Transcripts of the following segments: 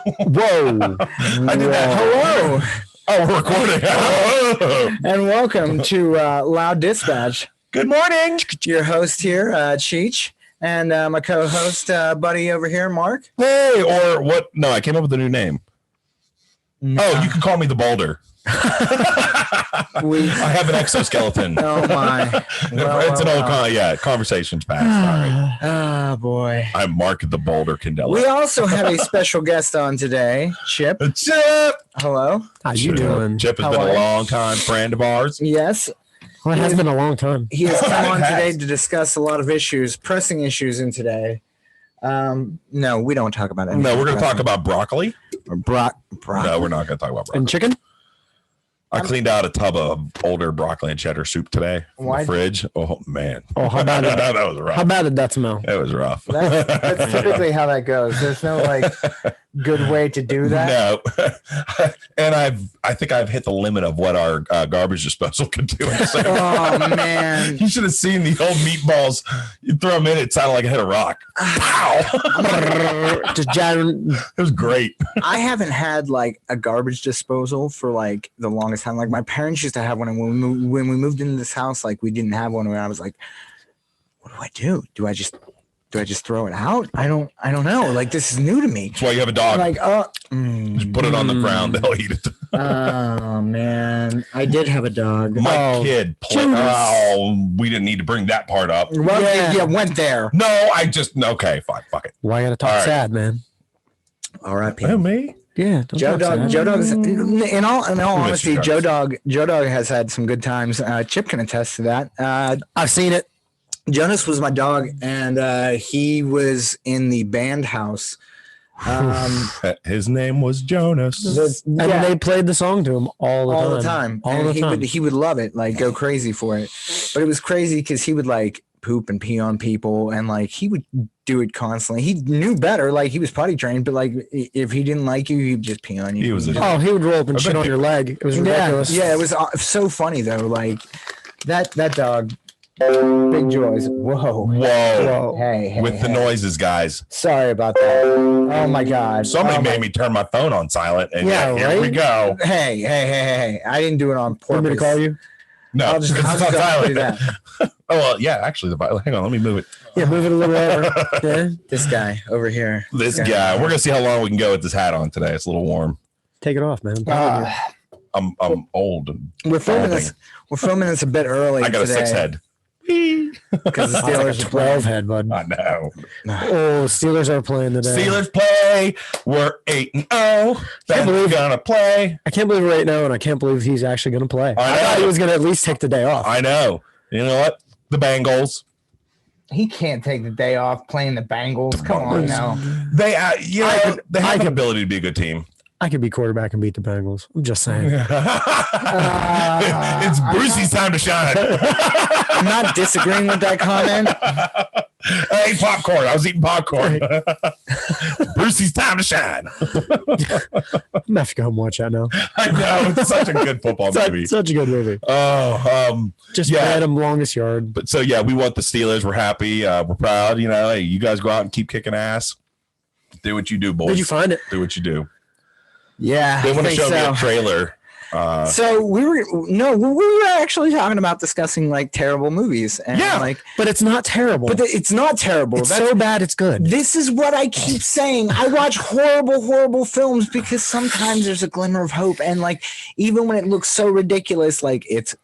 Whoa. I did that. Hello. Oh, we're recording. And welcome to LOUDdispatch. Good morning. Your host here, Cheech, and my co-host, buddy over here, Mark. Hey, or what? No, I came up with a new name. Oh, you can call me the Boulder. I have an exoskeleton. Oh my! It's an old conversations past. All right. Oh boy! I'm Mark the Boulder Candela. We also have a special guest on today, Chip. Chip. Hello. How you doing? Chip has been a long time friend of ours. Yes. Well, it has been a long time. He has come on today to discuss a lot of issues, pressing issues in today. No, we don't talk about it. No, we're going to talk about broccoli. Broccoli. No, we're not going to talk about broccoli. And chicken? I cleaned out a tub of older broccoli and cheddar soup today from the fridge. Oh, man. Oh, how bad did that was rough. How bad did that smell? It was rough. That's typically how that goes. There's no good way to do that. No. And I think I've hit the limit of what our garbage disposal can do. Oh, man. You should have seen the old meatballs. You throw them in, it sounded like it hit a rock. Pow! It was great. I haven't had a garbage disposal for the longest time. My parents used to have one, and when we moved into this house, we didn't have one. Where I was like, "What do? Do I just throw it out? I don't know. This is new to me." That's why you have a dog. Just put it on the ground; they'll eat it. Oh man, I did have a dog. My kid played. Oh, we didn't need to bring that part up. Well, yeah, went there. No, okay, fine, fuck it. Why gotta talk sad, man? R.I.P. Oh, me? Yeah, Joe Dog's in all honesty, Joe Dog has had some good times. Chip can attest to that. I've seen it. Jonas was my dog, and he was in the band house. His name was Jonas, and they played the song to him all the time. He would love it, go crazy for it. But it was crazy because he would poop and pee on people, and he would do it constantly. He knew better, he was potty trained, but if he didn't like you, he'd just pee on you. He would roll up and shit on your leg. It was ridiculous. Yeah, it was so funny though. That dog. Big joys. Whoa. Hey. With the noises, guys. Sorry about that. Oh my God. Somebody made me turn my phone on silent, and here we go. Hey. I didn't do it on purpose. Want me to call you? No, I'll just on silent. Do that. Oh, well, yeah, actually, hang on, let me move it. Yeah, move it a little over. Yeah. This guy over here. This guy. We're going to see how long we can go with this hat on today. It's a little warm. Take it off, man. I'm old. And we're filming this a bit early. I got today. a 6 head. Because the Steelers are 12 head, bud. I know. Oh, Steelers are playing today. Steelers play. We're 8-0. We're gonna play. I can't believe we're 8-0, and I can't believe he's actually gonna play. I thought he was gonna at least take the day off. I know. You know what? The Bengals. He can't take the day off playing the Bengals. Come on now. They have the ability to be a good team. I could be quarterback and beat the Bengals. I'm just saying. It's Brucey's time to shine. I'm not disagreeing with that comment. I ate popcorn. I was eating popcorn. Brucey's time to shine. I'm gonna have to go home and watch that now. I know. It's such a good football movie. Such a good movie. Oh, just random longest yard. But so we want the Steelers. We're happy. We're proud. Hey, you guys go out and keep kicking ass. Do what you do, boys. Did you find it? Do what you do. Yeah, they want to show me a trailer. So we were actually talking about discussing terrible movies, and but it's not terrible. But it's not terrible. It's so bad it's good. This is what I keep saying. I watch horrible films because sometimes there's a glimmer of hope, and even when it looks so ridiculous, it's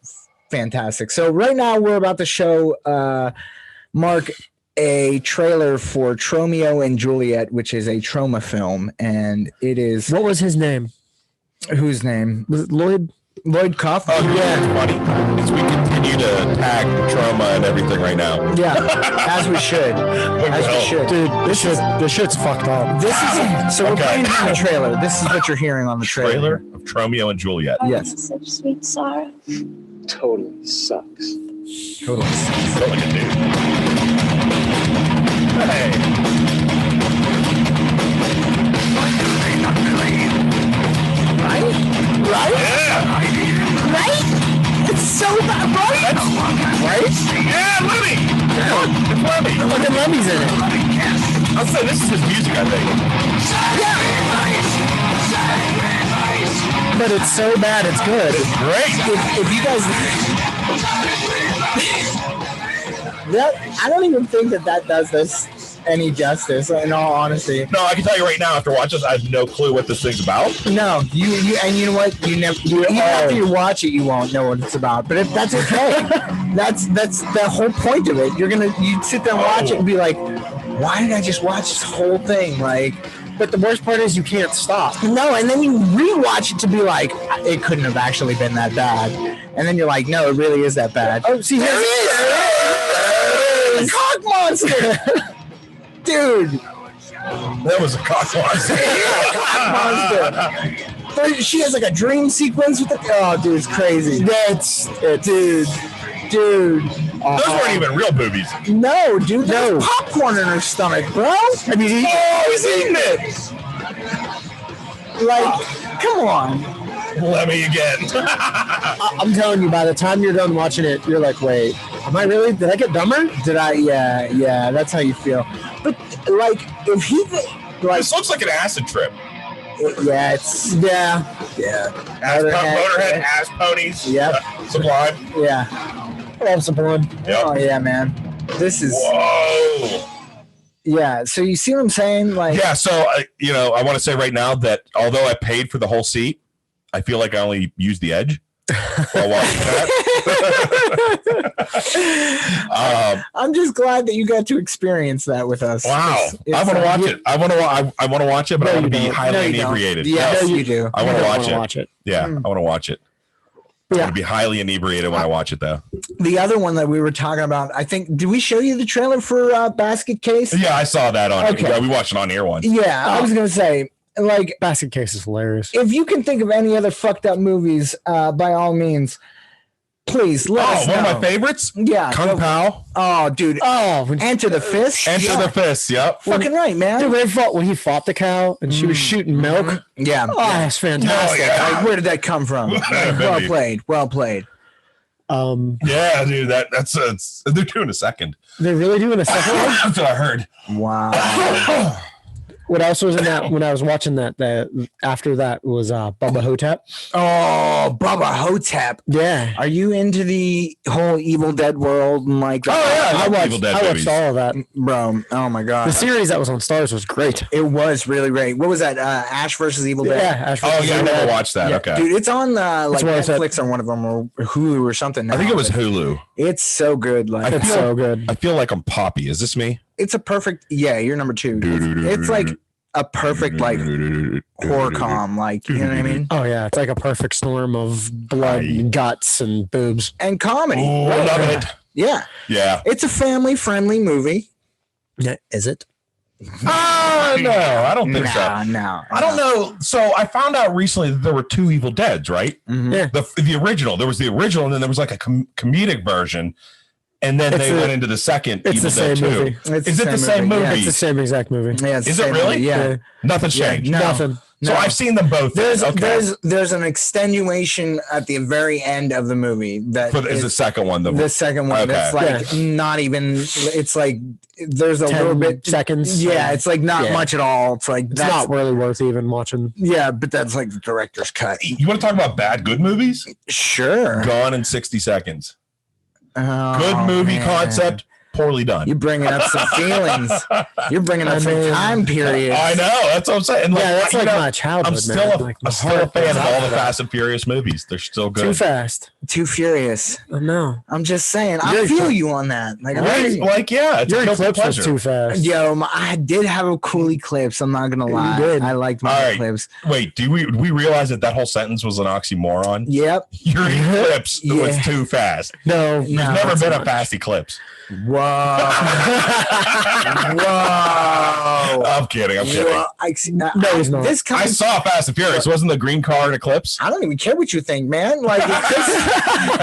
fantastic. So right now we're about to show Mark a trailer for Tromeo and Juliet, which is a trauma film, and it is. What was his name? Whose name? Was it Lloyd Kaufman? Oh yeah, it's funny. As we continue to tag trauma and everything right now. Yeah, as we should. Dude, this shit's fucked up. This is so we're playing the trailer. This is what you're hearing on the trailer of Tromeo and Juliet. Yes. Such sweet sorrow. Totally sucks. Totally sucks. Felt like a dude. Hey. Right? Yeah. Right? It's so bad, right? Right? Yeah, Lemmy. It's Lemmy. Look at Lemmy's in it. I'll say this is his music, I think. Yeah. but it's so bad it's good. Great. If you guys, I don't even think that does this any justice. In all honesty, No, I can tell you right now. After watching this, I have no clue what this thing's about. no. You and you know what? Even after you watch it, you won't know what it's about. But if that's okay, that's the whole point of it. You sit there and watch it and be like, why did I just watch this whole thing? Like. But the worst part is you can't stop. No, and then you rewatch it to be like, it couldn't have actually been that bad. And then you're like, no, it really is that bad. Oh, see, there it is! Cock monster! Dude. That was a cock monster. Cock monster. She has like a dream sequence with it. Oh, dude, it's crazy. That's it. Dude. Those weren't even real boobies. No, dude, there's popcorn in her stomach, bro. I mean, he's eating it. Like, come on. Let me again. I'm telling you, by the time you're done watching it, you're like, wait, am I really? Did I get dumber? Did I? Yeah, that's how you feel. But, like, if he, like... This looks like an acid trip. Yeah, Motorhead, ass ponies. Yep. Sublime. Yeah. I love Sublime. Yep. Oh, yeah, man. This is... Whoa. Yeah, so you see what I'm saying? Like, Yeah, so, I want to say right now that although I paid for the whole seat, I feel like I only used the edge while watching that. I'm just glad that you got to experience that with us. Wow. It's I want to watch it. I want to watch it, but I want to be highly inebriated. Yes, you do. I want to watch it. it. Yeah, I want to watch it. I want to be highly inebriated when I watch it, though. The other one that we were talking about, I think, did we show you the trailer for Basket Case? Yeah, I saw that on. Okay. Yeah, we watched it on air one. Yeah, I was gonna say, like, Basket Case is hilarious. if you can think of any other fucked up movies, by all means, please let us know. One of my favorites. Yeah. Kung Pao. Oh, dude. Oh, Enter the Fist. Enter the Fist. Yep. Fucking right, man. Dude, when he fought the cow and she was shooting milk. Yeah. Oh, that's fantastic. Oh, yeah. Like, where did that come from? Well played. Well played. Yeah, dude. That's they're doing a second. They're really doing a second one? That's what I heard. Wow. What else was in that when I was watching that? After that was Bubba Hotep. Oh, Bubba Hotep. Yeah. Are you into the whole Evil Dead world and like? Oh yeah, I watched, Evil Dead I watched movies. all of that. Bro. Oh my god. The series that was on Stars was great. It was really great. What was that? Ash versus Evil Dead. Yeah. Ash Oh versus yeah, I Evil never Dead. watched that. Yeah. Okay. Dude, it's on like what I said. Netflix or one of them or Hulu or something. I think now, it was but Hulu. It's so good. Like It's so good. I feel like I'm Poppy. Is this me? it's a perfect. Yeah, you're number 2. It's like a perfect like horror com. Like you know what I mean? Oh yeah, it's like a perfect storm of blood and guts and boobs. And comedy. Oh, I love it. Yeah, Yeah. it's a family friendly movie. Yeah, is it? No, I don't think so. No. I don't know. So I found out recently that there were 2 Evil Deads, right? Mhm. Yeah. The original. There was the original, and then there was like a comedic version, and then It's they went into the second It's Evil the Dead same 2. movie. It's Is it the same movie? Yeah, It's the same exact movie. yeah, it's the Is it same really? movie, Yeah. Nothing's Yeah, changed. no. Nothing. So No. I've seen them both. There's okay. there's an extenuation at the very end of the movie that Is the second one the second one. Okay. That's like not even. It's like there's a 10 little bit seconds. Yeah, it's like not Yeah. much at all. It's like It's that's not really worth even watching. Yeah, but that's like the director's cut. You want to talk about bad good movies? Sure. Gone in 60 seconds. Oh, Good movie man. concept, poorly done. You're bringing up some feelings. You're bringing up some time periods. I know. That's what I'm saying. And Yeah, that's you like know, my childhood. I'm still man. I'm still a heart fan goes of out all for the that. Fast and Furious movies. They're still good. Too fast. Too furious. I know. I'm just saying. I Your feel eclipse- you on that. Like, Right? Like, yeah, it's Your a guilty eclipse was pleasure. too fast. yo, I did have a cool eclipse. I'm not gonna lie. did. I liked my All right. eclipse. Wait, do we realize that whole sentence was an oxymoron? Yep. Your eclipse was Yeah. too fast. No. No, There's never it's been a not. fast eclipse. Whoa. Whoa. I'm kidding. I'm kidding. Whoa. I see. No, he's not. This I comes. saw Fast and Furious. Wasn't the green car an eclipse? I don't even care what you think, man. Like, if this,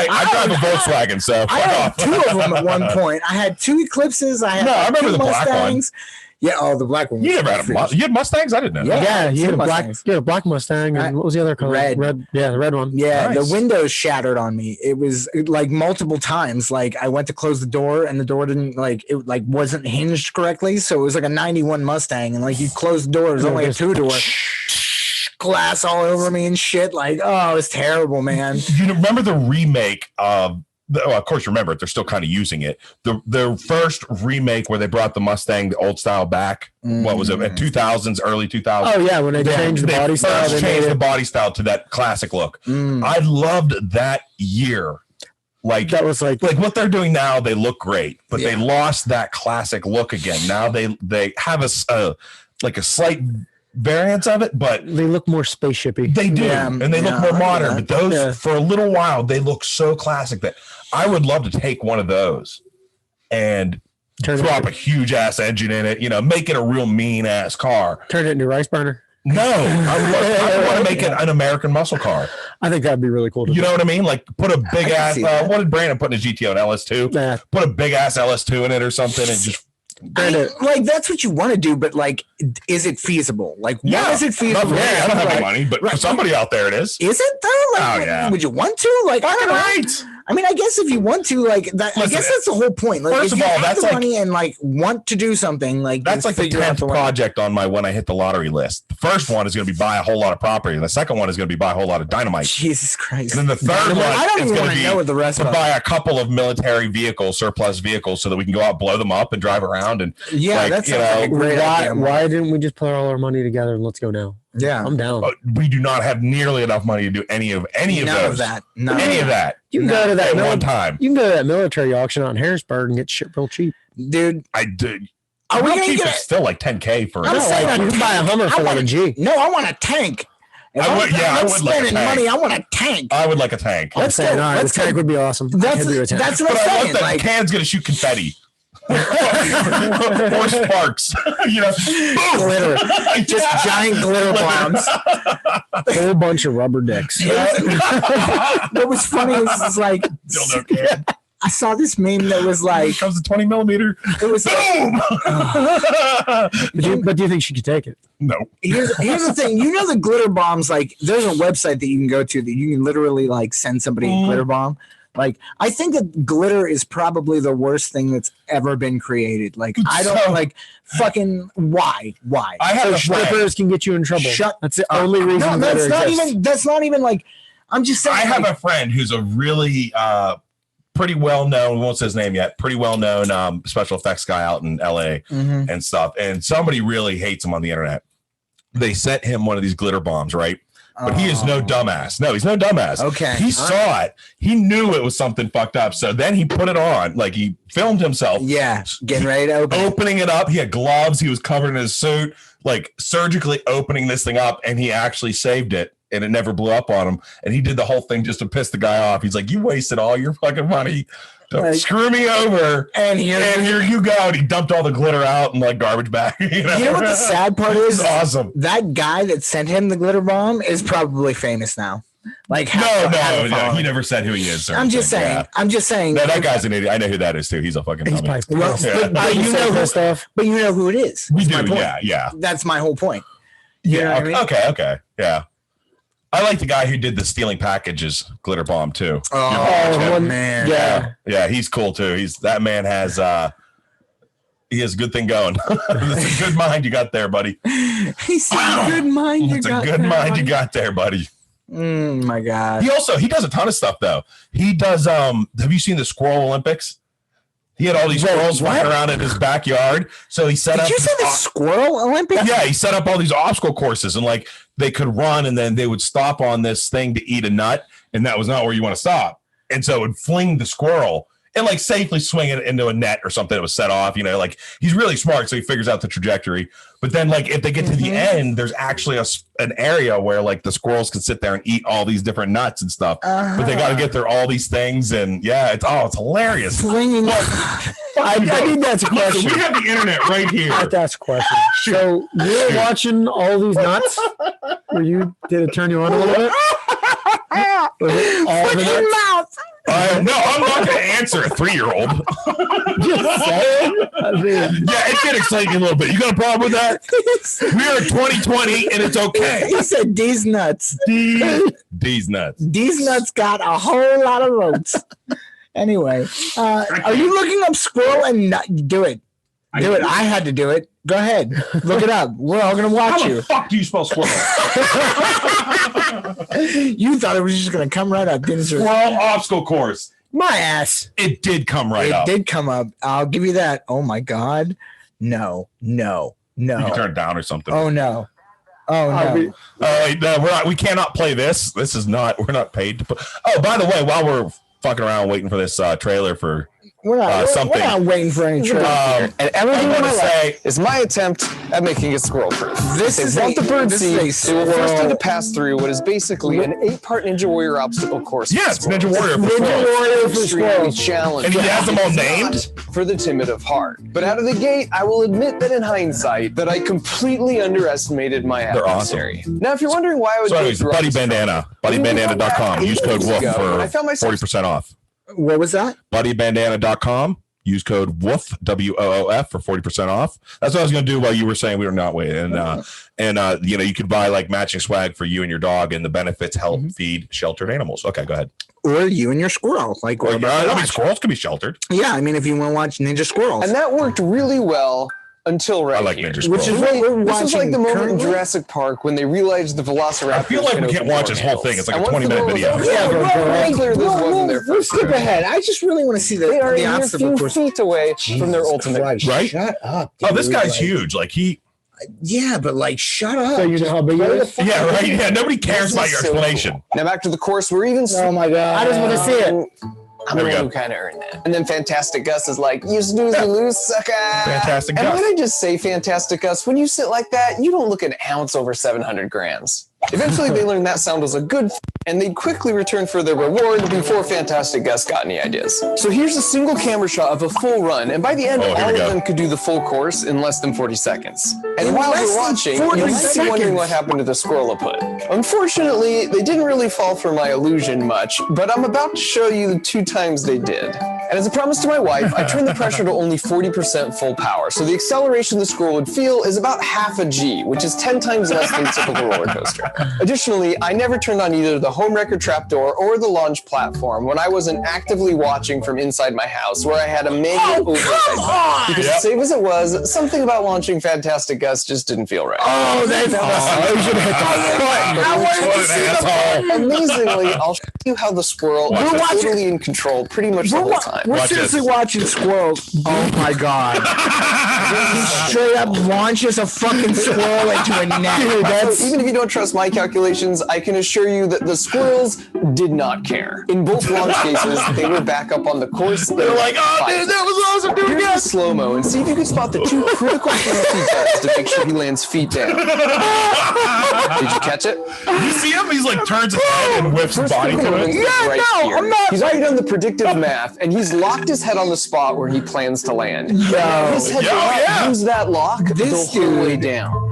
I drive a Volkswagen, so I fuck had off. 2 of them at one point. I had 2 eclipses. I had No, I like, remember 2 the black one. Mustangs. Yeah, oh, the black one. You never had you had Mustangs? I didn't know. Yeah. that. Yeah, you two had a black. Mustangs. You had a black Mustang, and what was the other color? Red. Yeah, the red one. Yeah, Nice. the windows shattered on me. It was like multiple times. Like I went to close the door and the door didn't wasn't hinged correctly. So it was like a 91 Mustang and like you close the door, it was only a 2-door. glass all over me and shit. Like, oh, it's terrible, man. You remember the remake of? Of course, remember it. They're still kind of using it. The first remake where they brought the Mustang, the old style, back. What was it? At 2000s, early 2000s. Oh yeah, when they changed the body style, they changed the body style to that classic look. I loved that year. Like that was like what they're doing now. They look great, but they lost that classic look again. Now they have a slight variants of it, but they look more spaceshipy. They do, and they look more modern. But those, for a little while, they look so classic that I would love to take one of those and drop a huge ass engine in it. Make it a real mean ass car. Turn it into a rice burner. No, I want to make it an American muscle car. I think that'd be really cool. You know what I mean? Like put a big ass. What did Brandon put in his GTO? An LS2? Yeah. Put a big ass LS2 in it or something, and just. Like that's what you want to do, but like, is it feasible? Like, why is it feasible? I don't have any money, but for somebody out there, it is. Is it though? Like, would you want to? Like, I don't know. Right. I mean, I guess if you want to, like that, I guess that's the whole point. Like, first if of you all, have that's the like money and like want to do something, like that's like the 10th project on my when I hit the lottery list. The first one is going to be buy a whole lot of property, and the second one is going to be buy a whole lot of dynamite. Jesus Christ! And then the third one I don't is even going want to know what the rest to of buy a couple of military vehicles, surplus vehicles, so that we can go out, blow them up, and drive around. And that's like a great idea. Why didn't we just put all our money together and let's go now? Yeah, I'm down. We do not have nearly enough money to do any of those. Any of that. You can go to that one time. You can go to that military auction out in Harrisburg and get shit real cheap, dude. I did. Are we real cheap is still like $10K for. I'm saying you can buy a Hummer for like a G. No, I want a tank. I would like a tank. Money. I want a tank. I would like a tank. Let's say the tank would be awesome. That's what I'm but saying. I want that can's gonna shoot confetti. or sparks, glitter, just giant glitter bombs, a whole bunch of rubber dicks. What was funny is like I saw this meme that was like, it comes to 20 millimeter. It was boom. But do you think she could take it? No. Here's the thing. The glitter bombs. Like, there's a website that you can go to that you can literally like send somebody a glitter bomb. Like, I think that glitter is probably the worst thing that's ever been created. Like, I don't like fucking why? I have strippers can get you in trouble. That's the only reason. No, that's not even like. I'm just saying. I have a friend who's a really pretty well known. We won't say his name yet. Pretty well known special effects guy out in LA and stuff. And somebody really hates him on the internet. They sent him one of these glitter bombs, right? But he is no dumbass. No, he's no dumbass. Okay. He saw it. He knew it was something fucked up. So then he put it on. Like, he filmed himself. Yeah. Getting ready to opening it up. He had gloves. He was covered in his suit, like surgically opening this thing up. And he actually saved it. And it never blew up on him. And he did the whole thing just to piss the guy off. He's like, you wasted all your fucking money. Don't screw me over. And here you go. And he dumped all the glitter out in like garbage bag. You know what the sad part is? It's awesome. That guy that sent him the glitter bomb is probably famous now. Like, no, he never said who he is. I'm just saying. Yeah. I'm just saying. No, that guy's an idiot. I know who that is too. He's a fucking dummy. But you know who it is. We do. Yeah. That's my whole point. You know what I mean? Okay. Yeah. I like the guy who did the stealing packages glitter bomb too. Oh man. Yeah, he's cool too. That man has he has a good thing going. It's a good mind you got there, buddy. He's a good mind you got there, buddy. My God. He does a ton of stuff though. He does have you seen the Squirrel Olympics? He had all these squirrels running around in his backyard. So he set up. Did you say the Squirrel Olympics? Yeah, he set up all these obstacle courses and like they could run and then they would stop on this thing to eat a nut. And that was not where you want to stop. And so it would fling the squirrel and like safely swing it into a net or something that was set off. Like he's really smart. So he figures out the trajectory. But then like if they get to the end, there's actually an area where like the squirrels can sit there and eat all these different nuts and stuff. But they got to get through all these things. And yeah, it's hilarious. I need that's a question. We have the internet right here. I have to ask a question. So you're watching all these nuts? Did it turn you on a little bit? Was it all the nuts? No, I'm not going to answer a 3-year-old. Just saying. Yeah, it did excite me a little bit. You got a problem with that? We're in 2020 and it's okay. He said these nuts. These nuts. These nuts got a whole lot of votes. Anyway, are you looking up squirrel and nut? Do it. Do it. I had to do it. Go ahead. Look it up. We're all going to watch How you. the fuck do you spell squirrel? You thought it was just going to come right up, didn't you? Squirrel obstacle course. My ass. It did come right up. It did come up. I'll give you that. Oh, my God. No. You can turn it down or something. Oh, no. Oh, no. We cannot play this. This is not, we're not paid to put. Oh, by the way, while we're fucking around waiting for this trailer for We're not something. We're not waiting for any trailer. And everything in my say- life is my attempt at making it squirrel proof. This is want the bird this seed. is a They will first squirrel. need to pass through what is basically an 8-part Ninja Warrior obstacle course. Yeah, it's Ninja Warrior for Ninja squirrels. Warrior for Extremely squirrels. challenging. And he has them all It's named? not for the timid of heart. But out of the gate, I will admit that in hindsight, that I completely underestimated my They're adversary. Now, if you're wondering why I would So go anyways, through all Buddy this Bandana, buddybandana.com. Use code WOOF I for found myself 40% off. What was that? Buddybandana.com. Use code WOOF, WOOF for 40% off. That's what I was going to do while you were saying we were not waiting. And you could buy like matching swag for you and your dog, and the benefits help feed sheltered animals. Okay, go ahead. Or you and your squirrel. Like, Or, what about I mean, watch? squirrels can be sheltered. Yeah, I mean, if you want to watch Ninja Squirrels. And that worked really well until right I like here. Ninja Squirrels. Which is what we're This was like watching the moment in currently. Jurassic Park when they realized the Velociraptor. I feel like we can't watch this whole thing. It's like a 20-minute video. Yeah, we'll but clear this wasn't their we'll first skip time. ahead. I just really want to see They are the a mere obstacle few course. feet away from their ultimate. Christ, Right? Shut up. Oh, this dude. guy's Like, huge. Like Yeah, but like, shut up. So you know how big it is? yeah, right. Yeah, nobody cares This about is your so explanation. cool. Now back to the course. We're even. Oh my god! I just want to see it. I'm There the we one go. who kind of earned that. And then Fantastic Gus is like, you snooze, you lose, sucker. Fantastic And Gus. when I just say Fantastic Gus, when you sit like that, you don't look an ounce over 700 grams. Eventually, they learned that sound was a good and they'd quickly return for their reward before Fantastic Gus got any ideas. So here's a single camera shot of a full run, and by the end, Oh, here all we of go. them could do the full course in less than 40 seconds. And In while less you're than watching, you 40 might be seconds. wondering what happened to the squirrel put. Unfortunately, they didn't really fall for my illusion much, but I'm about to show you the 2 times they did. And as a promise to my wife, I turned the pressure to only 40% full power. So the acceleration the squirrel would feel is about half a G, which is 10 times less than a typical roller coaster. Additionally, I never turned on either the home record trapdoor or the launch platform when I wasn't actively watching from inside my house, where I had a manual override button. Because Yep. safe as it was, something about launching Fantastic Gus just didn't feel right. Oh, that's you should hit I wanted to see the asshole. Amazingly, I'll show you how the squirrel Watch was this. totally in control pretty much the whole time. We're Watch seriously this. watching squirrels. Oh my god! He straight up launches a fucking squirrel into a net. Dude, So even if you don't trust my calculations, I can assure you that the squirrels did not care. In both launch cases, they were back up on the course. They're like, oh, dude, that was awesome. Do it Here's again. the slow-mo and see if you can spot the 2 critical things he does to make sure he lands feet down. Did you catch it? You see him? He's like turns his head and whips his body to it. He's already done the predictive math, and he's locked his head on the spot where he plans to land. His head Yo, will not yeah. use that lock This the whole way dude. down.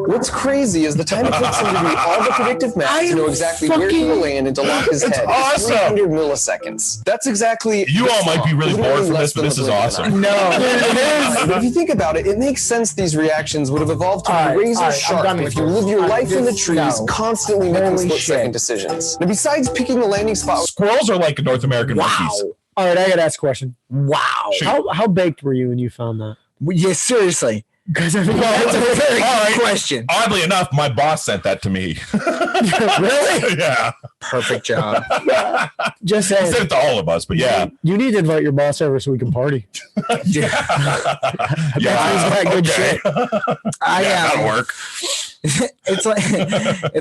What's crazy is the time it takes him to do all the predictive math to know exactly where he will land and to lock his head awesome. is 300 milliseconds. That's exactly. You all might be really literally bored from less this, but than this a is blink of awesome. an eye. No, But if you think about it, it makes sense these reactions would have evolved to All right, be razor all right, I'm sharp done if with you this. live your life in the This- trees, no. constantly making Holy split-second shit. decisions. Now, besides picking the landing spot, Squirrels are like North American monkeys. All right, I gotta ask a question. wow. Shoot. How baked were you when you found that? Yeah, seriously. Because I mean, That's a very All good right. question. Oddly enough, my boss sent that to me. Really? Yeah. Perfect job. just He saying, sent it to all of us, but yeah. you need to invite your boss over so we can party. Yeah. He's got good shit. I That'll work. It's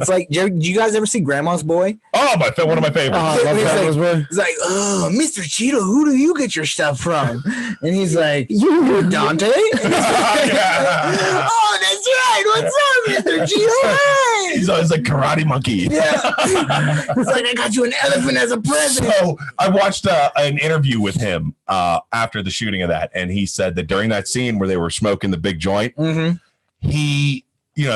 like, do you guys ever see Grandma's Boy? Oh, one of my favorites. Oh, I love He's that. like- One. It's like, oh, Mr. Cheeto, who do you get your stuff from? And he's like, you, Dante. And he's like, Yeah. oh, that's right. What's up, Mr. Cheeto? Hey. He's always like karate monkey. Yeah. It's like, I got you an elephant as a present. So I watched an interview with him after the shooting of that, and he said that during that scene where they were smoking the big joint, Mm-hmm.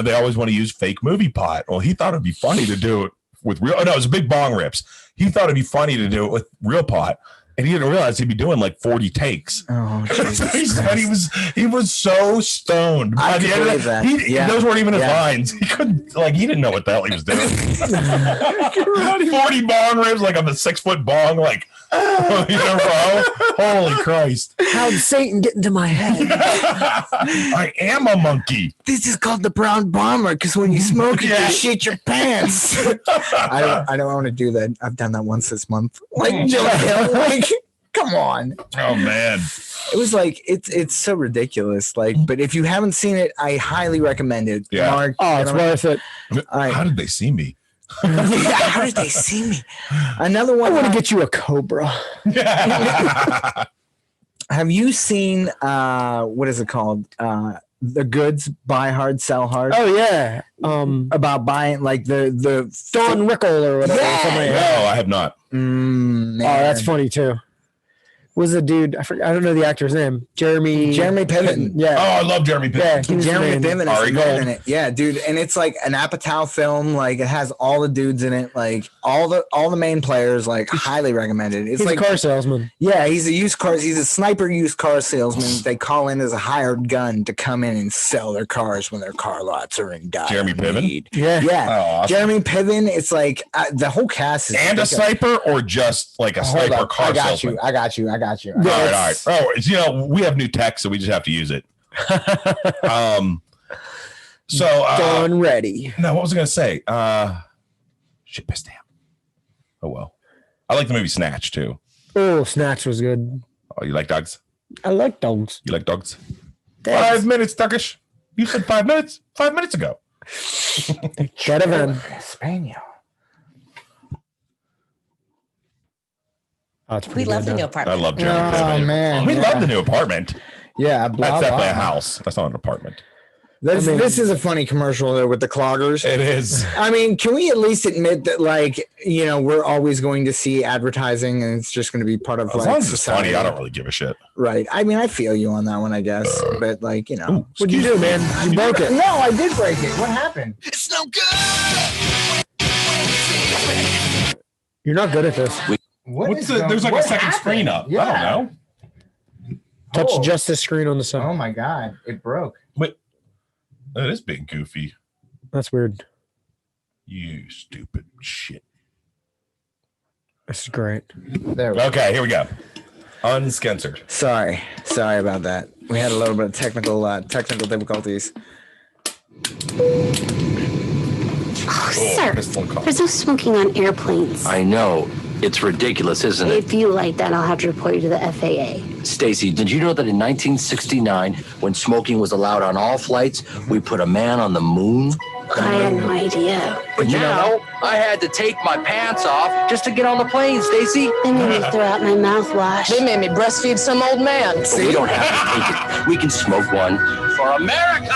they always want to use fake movie pot. Well, he thought it'd be funny to do it with real. Oh no, it was a big bong rips. He thought it'd be funny to do it with real pot, and he didn't realize he'd be doing like 40 takes. Oh, So Jesus he said Christ. he was so stoned. I By the could end of believe that. He, Yeah. Those weren't even his Yeah. lines. He couldn't he didn't know what the hell he was doing. 40 bong rips like on the 6-foot bong, like in a row. Holy Christ. How'd Satan get into my head? I am a monkey. This is called the brown bomber because when you smoke it, you shit your pants. I don't want to do that. I've done that once this month. Like Joe Hill, like come on. Oh man. It was like it's so ridiculous. Like, but if you haven't seen it, I highly recommend it. Yeah. Mark, Oh, it's worth it. All right. How did they see me? How did they see me? Another one. I want to get you a cobra. Have you seen what is it called? The Goods, Buy Hard, Sell Hard. Oh yeah. About buying like the Don Rickle or whatever. Yeah. something like No, that. I have not. Man. Oh, that's funny too. Was a dude? I don't know the actor's name. Jeremy Piven. Oh, Yeah. I love Jeremy Piven. Yeah. he was Jeremy the main- Piven Ari is the man Gold. in it. Yeah, dude. And it's like an Apatow film. Like it has all the dudes in it. Like all the main players. Like highly recommended. It's He's like a car salesman. yeah, he's a sniper used car salesman. They call in as a hired gun to come in and sell their cars when their car lots are in dire Jeremy Piven? need. Yeah. Yeah. Oh, awesome. Jeremy Piven. It's like the whole cast is And a ridiculous. sniper or just like a Hold sniper up. car I got salesman? you. I got you. I got you. All right. Oh, you know, we have new tech, so we just have to use it. Done ready. No, what was I going to say? Shit, pissed down. Oh, well. I like the movie Snatch, too. Oh, Snatch was good. Oh, you like dogs? I like dogs. You like dogs? 5 minutes, Turkish. You said 5 minutes 5 minutes ago. Get a van. Spaniel. Oh, it's We pretty love good the new now. I apartment. love Jeremy Piven. Oh man. We yeah. love the new apartment. Yeah, blah, That's definitely blah. a house. That's not an apartment. This is a funny commercial though with the cloggers. It is. I mean, can we at least admit that, like, you know, we're always going to see advertising, and it's just going to be part of As like long as it's society, funny, I don't really give a shit. right? I mean, I feel you on that one, I guess, but like, you know, What'd you do, man? You broke it. no, I did break it. What happened? You're not good at this. What's the, there's like a second screen up. Yeah. I don't know. Touch Oh. just the screen on the side. Oh my god, it broke. Wait. That is being goofy. That's weird. You stupid shit. This is great. There we go. Okay, here we go. Unscensored. Sorry about that. We had a little bit of technical difficulties. Oh, Sir, pistol call. there's no smoking on airplanes. I know. It's ridiculous, isn't it? If you like that, I'll have to report you to the FAA. Stacy, did you know that in 1969, when smoking was allowed on all flights, we put a man on the moon? I had no idea. But now I had to take my pants off just to get on the plane, Stacy. They made me throw out my mouthwash. They made me breastfeed some old man. But we don't have to take it. We can smoke one for America.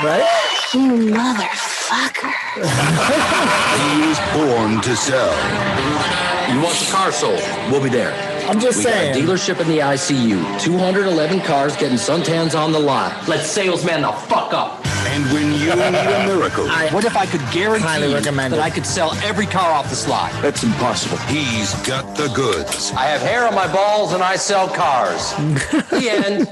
Right? You motherfucker. He's born to sell. You want the car sold? We'll be there. I'm just We saying. got a dealership in the ICU. 211 cars getting suntans on the lot. Let salesman the fuck up. And when you need a miracle, What if I could guarantee Highly recommend that it. I could sell every car off the slide? that's impossible. He's got the goods. I have hair on my balls and I sell cars. The end.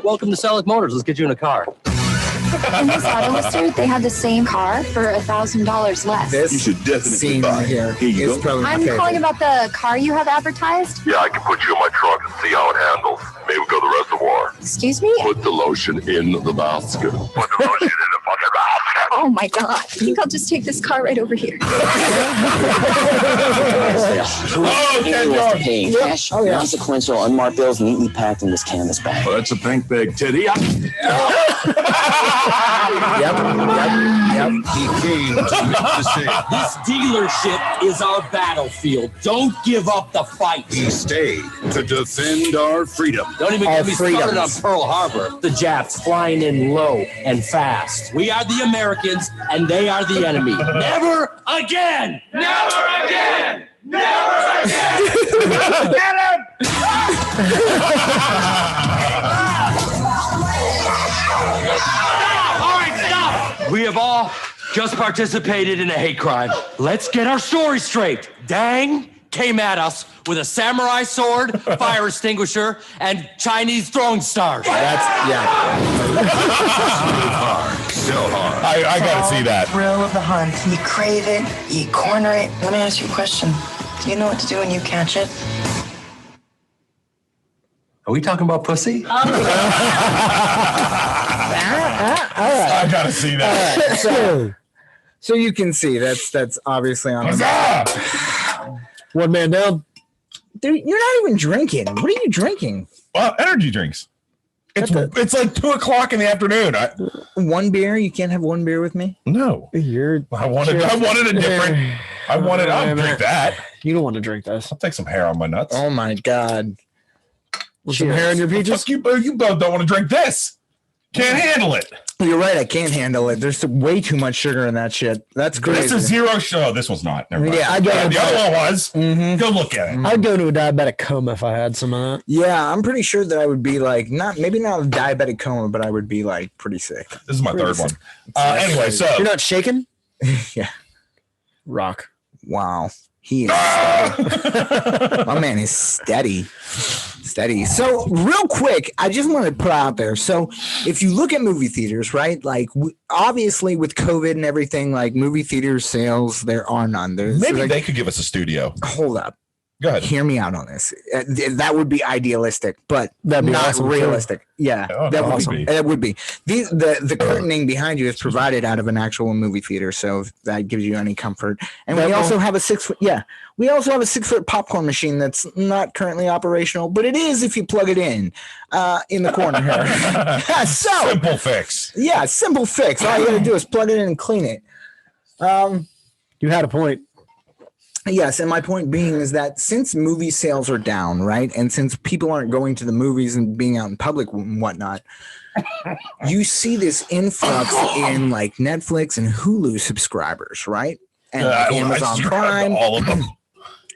Welcome to Selleck Motors. Let's get you in a car. In this auto lister, they have the same car for $1,000 less. This You should definitely scene buy right it. here Here you is go. probably my I'm favorite. calling about the car you have advertised. Yeah, I can put you in my trunk and see how it handles. Maybe go to the reservoir. Excuse me? Put the lotion in the basket. Put the lotion in the fucking basket. Oh my God. I think I'll just take this car right over here. Oh, yeah. Consequential unmarked bills neatly packed in this canvas bag. Well, that's a pink bag, Teddy. Yep. He came to make the sale. This dealership is our battlefield. Don't give up the fight. He stayed to defend our freedom. Don't even Our get me started on freedoms. Pearl Harbor. The Japs flying in low and fast. We are the Americans, and they are the enemy. Never again! Never again! Never again! Get him! All right, stop! We have all just participated in a hate crime. Let's get our story straight. Dang came at us with a samurai sword, fire extinguisher, and Chinese throwing stars. That's yeah. sell hard. I gotta see that. Thrill of the hunt. You crave it, you corner it. Let me ask you a question. Do you know what to do when you catch it? Are we talking about pussy? All right. I gotta see that. So you can see that's obviously on Huzzah! One man down. Dude, you're not even drinking. What are you drinking? Well, energy drinks. It's like 2 o'clock in the afternoon. One beer? You can't have one beer with me? No. I wanted a different. I'll drink that. You don't want to drink this. I'll take some hair on my nuts. Oh my God. With some hair on your peaches? Fuck you both don't want to drink this. Can't handle it. You're right. I can't handle it. There's way too much sugar in that shit. That's crazy. This is zero show. This was not. Never mind. Yeah, the other one was. Mm-hmm. Go look at it. I'd go to a diabetic coma if I had some of that. Yeah, I'm pretty sure that I would be like, maybe not a diabetic coma, but I would be like pretty sick. This is my third one. Anyway, so. You're not shaking? Yeah. Rock. Wow. He is steady. My man is steady. So real quick, I just want to put out there. So if you look at movie theaters, right? Like obviously with COVID and everything, like movie theater sales, there are none. Maybe they could give us a studio. Hold up. Go ahead. Hear me out on this. That would be idealistic, but that'd be not awesome, realistic. Too. Yeah, that would awesome. be. That would be. The curtaining behind you is provided out of an actual movie theater, so if that gives you any comfort. And we also have a 6 foot. Yeah, we also have a 6 foot popcorn machine that's not currently operational, but it is if you plug it in the corner here. So simple fix. Yeah, simple fix. All you got to do is plug it in and clean it. You had a point. Yes, and my point being is that since movie sales are down, right, and since people aren't going to the movies and being out in public and whatnot, you see this influx in like Netflix and Hulu subscribers, right, and like Amazon Prime, all of them.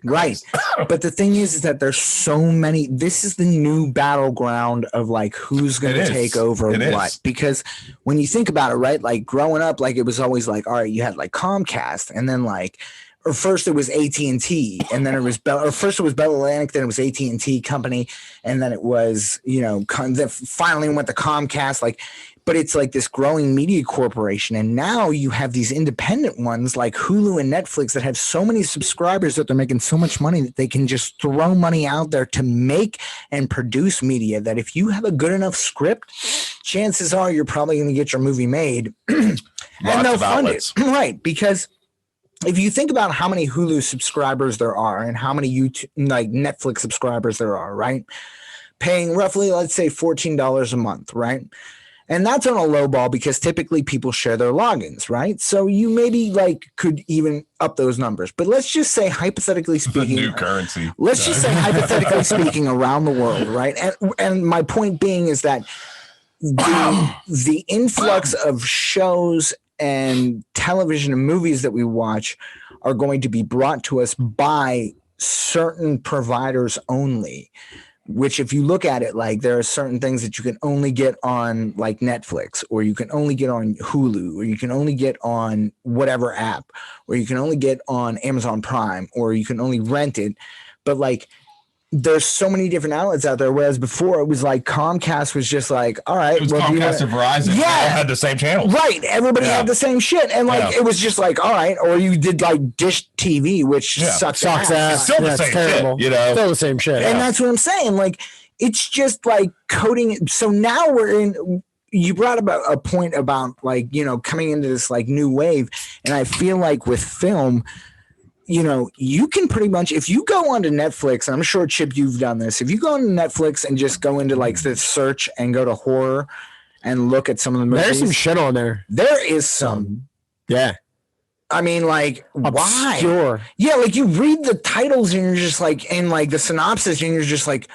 Right. But the thing is that there's so many. This is the new battleground of like who's going to take over what. Because when you think about it, right, like growing up, like it was always like, all right, you had like Comcast, and then like. Or first it was AT&T, and then it was first it was Bell Atlantic, then it was AT&T company, and then it was, you know, finally went to Comcast. Like, but it's like this growing media corporation, and now you have these independent ones like Hulu and Netflix that have so many subscribers that they're making so much money that they can just throw money out there to make and produce media. That if you have a good enough script, chances are you're probably going to get your movie made, and they'll fund it, right? Because if you think about how many Hulu subscribers there are and how many YouTube, like Netflix subscribers there are, right? Paying roughly, let's say $14 a month, right? And that's on a low ball because typically people share their logins, right? So you maybe like could even up those numbers. But let's just say hypothetically speaking, the new currency. Let's just say hypothetically speaking around the world, right? And my point being is that the influx of shows and television and movies that we watch are going to be brought to us by certain providers only, which if you look at it, like there are certain things that you can only get on like Netflix, or you can only get on Hulu, or you can only get on whatever app, or you can only get on Amazon Prime, or you can only rent it. But like, there's so many different outlets out there. Whereas before it was like Comcast was just like, all right, it was Comcast and Verizon. Yeah, they all had the same channels. Right, everybody had the same shit, and like it was just like, all right, or you did like Dish TV, which sucks ass. It's still the same shit, you know, still the same shit. And that's what I'm saying. Like, it's just like coding it. So now we're in. You brought about a point about like, you know, coming into this like new wave, and I feel like with film, you know, you can pretty much, if you go onto Netflix, and I'm sure, Chip, you've done this. If you go onto Netflix and just go into like the search and go to horror and look at some of the movies. There's some shit on there. There is some. Yeah. I mean, like, obscure. Why? Yeah, like you read the titles and you're just like, and like the synopsis, and you're just like,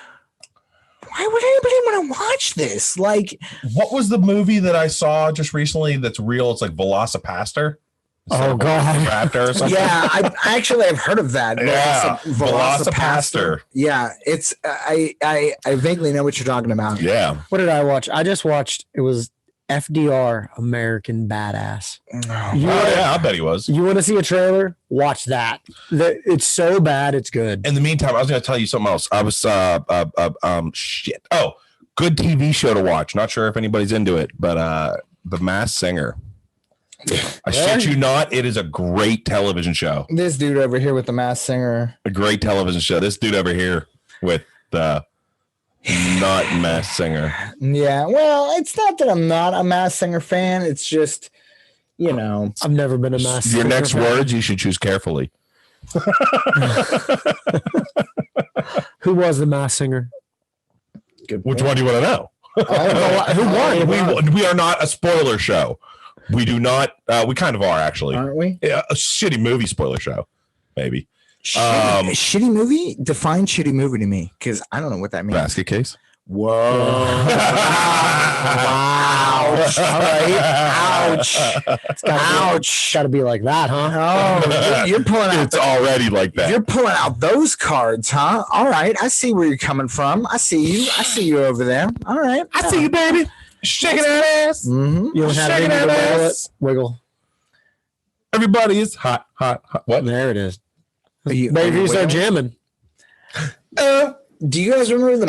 why would anybody want to watch this? Like, what was the movie that I saw just recently that's real? It's like Velocipaster. Oh God! Raptor or something. Yeah, I actually have heard of that. Yeah, Velocipaster. Yeah, it's I vaguely know what you're talking about. Yeah. What did I watch? I just watched. It was FDR, American Badass. I bet he was. You want to see a trailer? Watch that. It's so bad, it's good. In the meantime, I was going to tell you something else. I was shit. Oh, good TV show to watch. Not sure if anybody's into it, but The Masked Singer. I shit you not. It is a great television show. This dude over here with the Masked Singer. A great television show. This dude over here with the not Masked Singer. Yeah, well, it's not that I'm not a Masked Singer fan. It's just, you know, I've never been a Masked Singer. Your next fan. words you should choose carefully. Who was the Masked Singer? Which one do you want to know? Who won? We are not a spoiler show. We do not. We kind of are, actually. Aren't we? Yeah, a shitty movie spoiler show, maybe. Shitty movie? Define shitty movie to me, because I don't know what that means. Basket Case. Whoa. Wow. Ouch. All right. Ouch. Ouch. Got to be like that, huh? Oh, you're pulling out. It's already like that. You're pulling out those cards, huh? All right. I see where you're coming from. I see you. I see you over there. All right. I see you, baby. Shaking that ass. Mm-hmm. You don't have Shaking any that to ass. wiggle. Everybody is hot, hot, hot. What? There it is. You, Baby, you start jamming. Do you guys remember the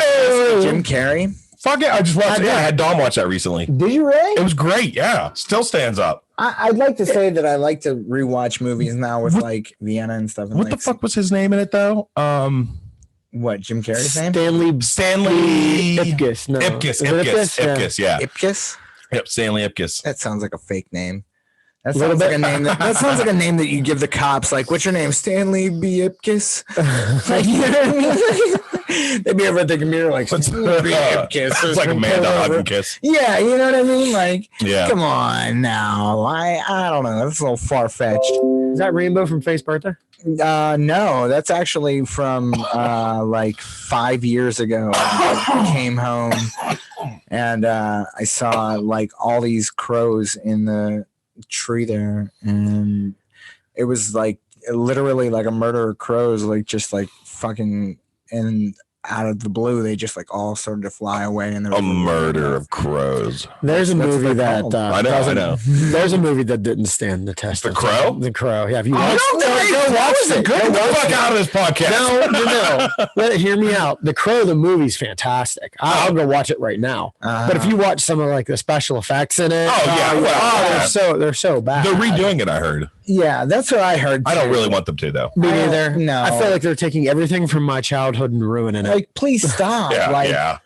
Jim Carrey? Fuck it. I just watched it. Yeah, I had Dom watch that recently. Did you really? It was great. Yeah. Still stands up. I'd like to say that I like to rewatch movies now with like Vienna and stuff. And What the fuck was his name in it though? What, Jim Carrey's name? Stanley Ipkiss. No. Ipkiss. Yeah. Ipkiss? Yep. Stanley Ipkiss. That sounds like a fake name. That sounds like a name. That sounds like a name that you give the cops. Like, what's your name? Stanley B. Ipkiss. Like, you know what I mean? They'd be over at the computer like Stanley B. Ipkiss. It's like Amanda Hutton-Kiss. Yeah, you know what I mean. Like, yeah. Come on now. I don't know. That's a little far fetched. Is that Rainbow from Face Birthday? No, that's actually from like 5 years ago. I came home and I saw like all these crows in the tree there, and it was like literally like a murder of crows, like just like fucking, and out of the blue they just like all started to fly away. And there was A murder of crows. There's a movie that I know. There's a movie that didn't stand the test. The Crow? The Crow. Yeah, have you watched it? Go watch it. Get the fuck out of this podcast. No. Hear me out. The Crow, the movie's fantastic. I'll go watch it right now. But if you watch some of like the special effects in it, they're so bad. They're redoing it, I heard. Yeah, that's what I heard. I don't really want them to though. Me neither. No, I feel like they're taking everything from my childhood and ruining it. Like, please stop. Yeah.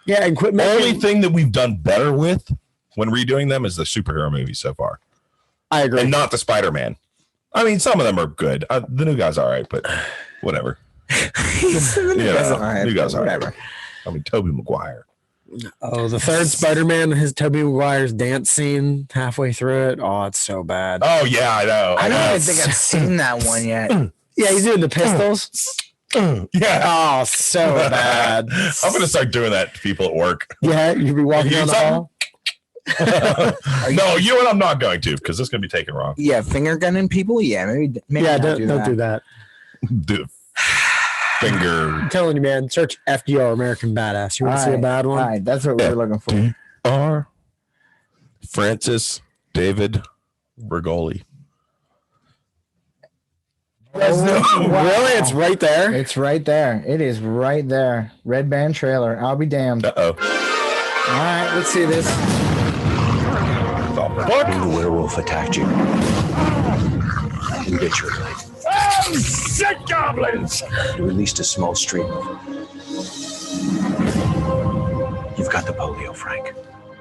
And quit making. The only thing that we've done better with when redoing them is the superhero movies so far. I agree. And not the Spider-Man. I mean, some of them are good. The new guy's all right, but whatever. New guy's all right. I mean, Tobey Maguire. Oh, the third Spider-Man, his Tobey Maguire's dance scene halfway through it. Oh, it's so bad. Oh, yeah, I know. I don't even think I've seen that one yet. Yeah, he's doing the pistols. Yeah. Oh, so bad. I'm going to start doing that to people at work. Yeah, you'll be walking down the hall. No, you and I'm not going to, because this is going to be taken wrong. Yeah, finger gunning people. Yeah, maybe yeah, not don't do that. Finger. I'm telling you, man. Search FDR, American Badass. You want to see a bad one? All right, that's what we're looking for. R. Francis David Bergoli. Really? It's right there? It's right there. It is right there. Red band trailer. I'll be damned. Uh-oh. All right, let's see this. The werewolf attacked you. You bit your leg. Oh, shit, goblins! You released a small stream. You've got the polio, Frank.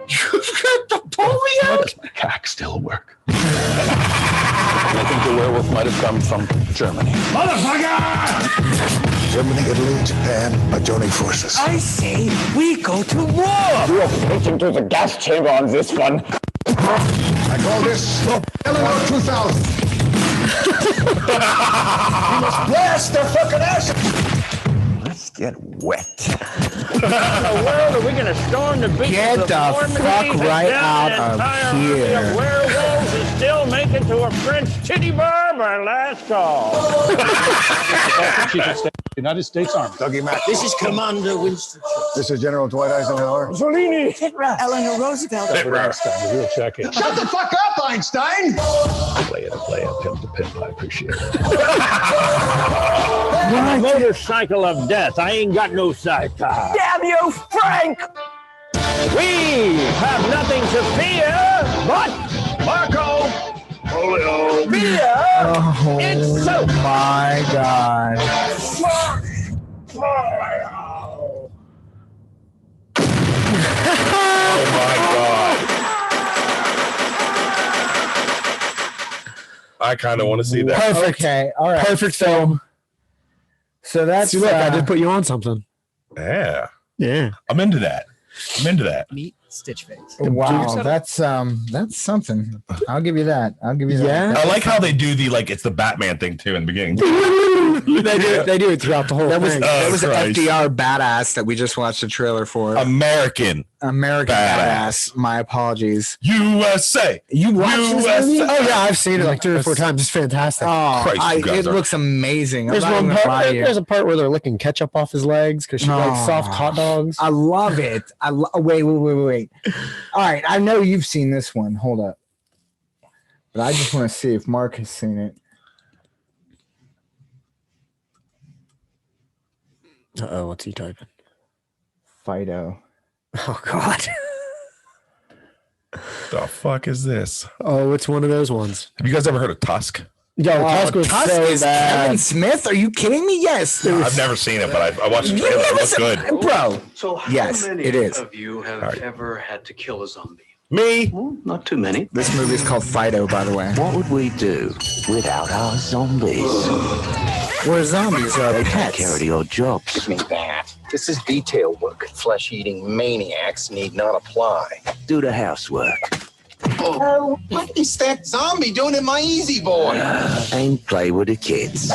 You've got the polio? Does my cack still work? I think the werewolf might have come from Germany. Motherfucker! Germany, Italy, Japan are joining forces. I say we go to war! You are reaching to the gas chamber on this one. I call this Eleanor 2000. We must blast their fucking asses! Let's get wet. How in the world are we going to storm the beaches Get of the Normandy fuck right and out an of entire army here. of werewolves is still making to a French titty bar by last call. Chief of Staff, United States Army. Dougie Mack. This is Commander Winston. This is General Dwight Eisenhower. Mussolini. Eleanor Roosevelt. Albert Einstein, we'll check in. Shut the fuck up, Einstein! Play it, pimp to pimp. I appreciate it. Motorcycle of death. I ain't got no sidecar. Damn you, Frank! We have nothing to fear but Marco Video. Oh It's so my God. Oh my God. I kind of want to see that. Perfect. Okay. All right. Perfect film. So that's See, look, I just put you on something. Yeah. Yeah. I'm into that. Meet Stitch Face. wow. That's something. I'll give you that. I'll give you that. Yeah. I like how they do it's the Batman thing too in the beginning. They do it throughout the whole thing. That was Christ. FDR Badass that we just watched the trailer for. American Badass. My apologies. USA. You watched this movie? Oh yeah, I've seen it like 3 or 4 times. It's fantastic. Oh, Christ, you guys it are- looks amazing. There's one part. There's a part where they're licking ketchup off his legs because she likes soft hot dogs. I love it. Wait. All right, I know you've seen this one. Hold up. But I just want to see if Mark has seen it. Uh-oh, what's he typing? Fido. Oh God. The fuck is this? Oh, it's one of those ones. Have you guys ever heard of Tusk? Yo, Tusk was Tusk so is bad. Kevin Smith? Are you kidding me? Yes. I've never seen it, but I watched the You trailer. It never looks seen- good. Bro. So how Yes, many it is. of you have ever had to kill a zombie? Me? Well, not too many. This movie is called Fido, by the way. What would we do without our zombies? We're zombies, are they pets? Carry your jobs. Give me that. This is detail work. Flesh-eating maniacs need not apply. Do the housework. Oh, what is that zombie doing in my easy boy? And play with the kids.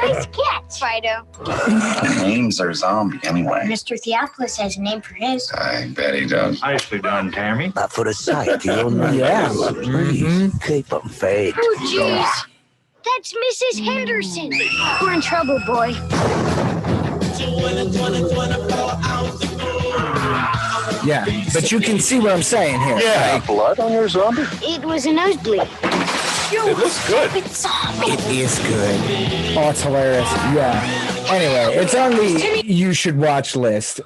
Nice cat, Fido. Names are zombie anyway. Mr. Theophilus has a name for his. I bet he does. Nicely done, Tammy. But for the sake of your neighbors, Yeah. please keep them fed. Oh, jeez. That's Mrs. Henderson. We're in trouble, boy. Yeah, but you can see what I'm saying here. Yeah. Blood on your zombie? It was a nosebleed. It looks good. It's zombie. It is good. Oh, it's hilarious. Yeah. Anyway, it's on the you should watch list.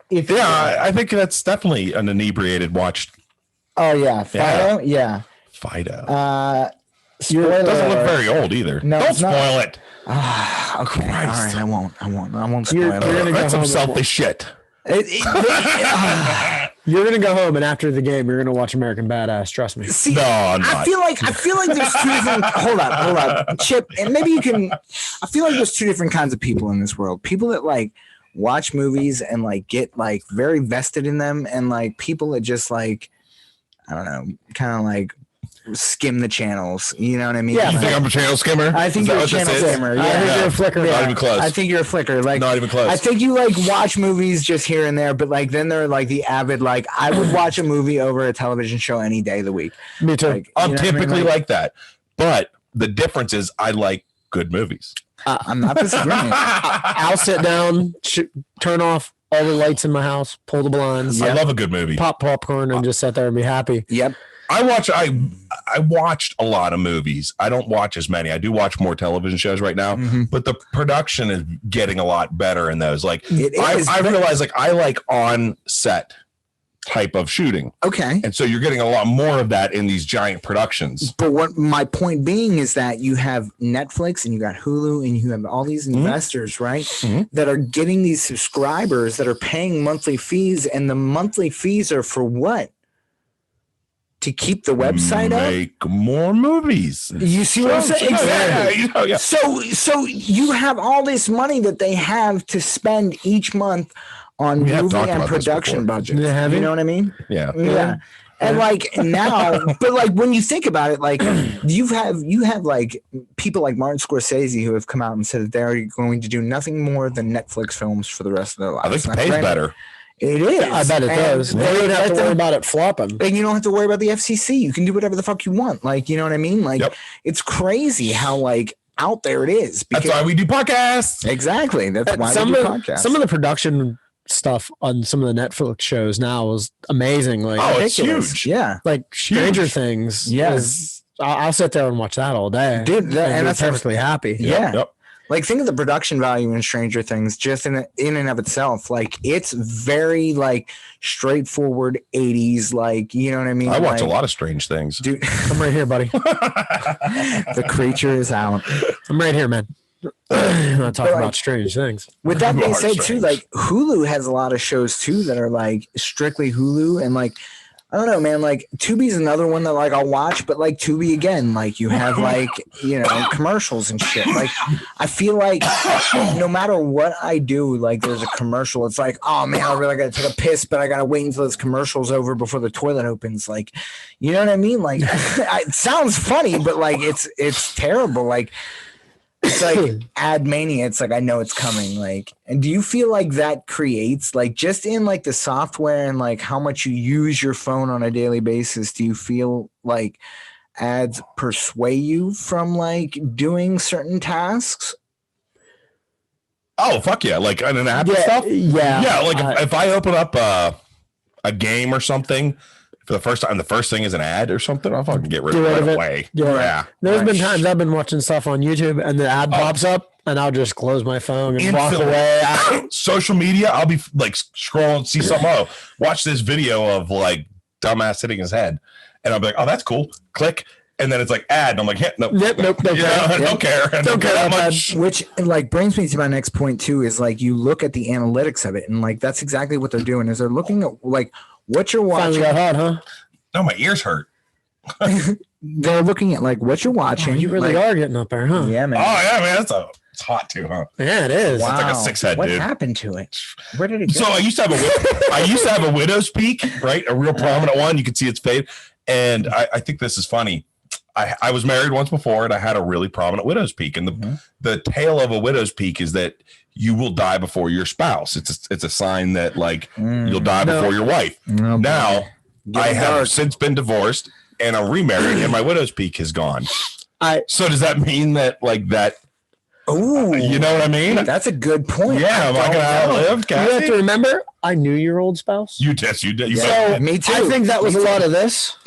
If I think that's definitely an inebriated watch. Oh yeah, Fido. Yeah. Fido. Spoiler It doesn't look alert. very old either. No, Don't it's not. spoil it. Okay. All right. I won't spoil You're it. gonna go That's some home. selfish shit. You're gonna go home, and after the game, you're gonna watch American Badass. Trust me. See, No, I'm not. I feel like there's two different. Hold up, Chip, and maybe you can. I feel like there's two different kinds of people in this world. People that like watch movies and like get like very vested in them, and like people that just like, I don't know, kind of like skim the channels. You know what I mean? Yeah, You think I'm a channel skimmer? I think Is that you're a what this channel is? skimmer. I think Yeah. you're a flicker. Not even close. I think you're a flicker. Like Not even close. I think you like watch movies just here and there, but like then they're like the avid. Like I would watch a movie over a television show any day of the week. Me too. Like, I'm you know what I mean? typically like that. But the difference is I like good movies. I'm not disagreeing. I'll sit down, turn off all the lights in my house, pull the blinds, I love a good movie. pop popcorn, and just sit there and be happy. Yep. I watched a lot of movies. I don't watch as many. I do watch more television shows right now, but the production is getting a lot better in those. Like It is, I but- realize like I like on set type of shooting. Okay. And so you're getting a lot more of that in these giant productions. But what my point being is that you have Netflix and you got Hulu and you have all these investors, right? That are getting these subscribers that are paying monthly fees, and the monthly fees are for what? To keep the website up? Make more movies. You see what I'm saying? Exactly. Yeah. So you have all this money that they have to spend each month on We have movie talked and about this production before. budgets. Yeah, have You you? know what I mean? Yeah. Yeah. And like now, but like when you think about it, like you have like people like Martin Scorsese who have come out and said that they're going to do nothing more than Netflix films for the rest of their lives. I think it Now, pays granted, better. It is. I bet it And does. They don't have to worry about it flopping. And you don't have to worry about the FCC. You can do whatever the fuck you want. Like, you know what I mean? Like, Yep. it's crazy how like out there it is. That's why we do podcasts. Exactly. That's why Some we do of podcasts. some of the production stuff on some of the Netflix shows now is amazing. Like Oh, it's ridiculous. huge. Yeah. like Stranger Things. Yeah. I'll sit there and watch that all day, Dude, that- and and that's that's perfectly happy. Yeah. Yep. Like, think of the production value in Stranger Things just in and of itself. Like, it's very like straightforward 80s. Like, you know what I mean? I watch a Like, lot of strange things. dude. I'm right here, buddy. The creature is out. I'm right here, man. I'm not talking about strange things. With that being You are said, too, strange. like Hulu has a lot of shows too that are like strictly Hulu, and like I don't know, man. Like Tubi's another one that like I'll watch, but like Tubi again, like you have like commercials and shit. Like I feel like no matter what I do, like there's a commercial. It's like, oh man, I really gotta take a piss, but I gotta wait until this commercial's over before the toilet opens. Like, you know what I mean? Like it sounds funny, but like it's terrible. Like. It's like ad mania. It's like, I know it's coming. Like, and do you feel like that creates like just in like the software and like how much you use your phone on a daily basis? Do you feel like ads persuade you from like doing certain tasks? Oh, fuck yeah. Like on an app and stuff? Yeah. Like if I open up a game or something for the first time, the first thing is an ad or something, I'll fucking get rid of it away. Yeah. There's been times I've been watching stuff on YouTube and the ad pops up and I'll just close my phone and walk away. Social media, I'll be like scrolling, see something. Oh, watch this video of like dumbass hitting his head. And I'll be like, oh, that's cool. Click. And then it's like ad. And I'm like, nope. Don't care. Don't care. Don't care that much. Which like brings me to my next point too, is like you look at the analytics of it and like that's exactly what they're doing is they're looking at like what you're watching. Finally got hot, huh? No, my ears hurt. They're looking at like what you're watching. Oh, you really are getting up there, huh? Yeah, man. Oh yeah, man. It's hot too, huh? Yeah, it is. Wow. It's like a six head, what dude. happened to it? Where did it go? So I used to have a widow's peak, right? A real prominent one. You can see its fade. And I think this is funny. I was married once before and I had a really prominent widow's peak. And the tale of a widow's peak is that you will die before your spouse. It's a sign that like you'll die before your wife. Now I have since been divorced and I'm remarried and my widow's peak is gone. So does that mean that like that? Oh, you know what I mean? That's a good point. Yeah, am I gonna outlive? You have to remember, I knew your old spouse. You did. You did. So me too. I think that was a lot of this.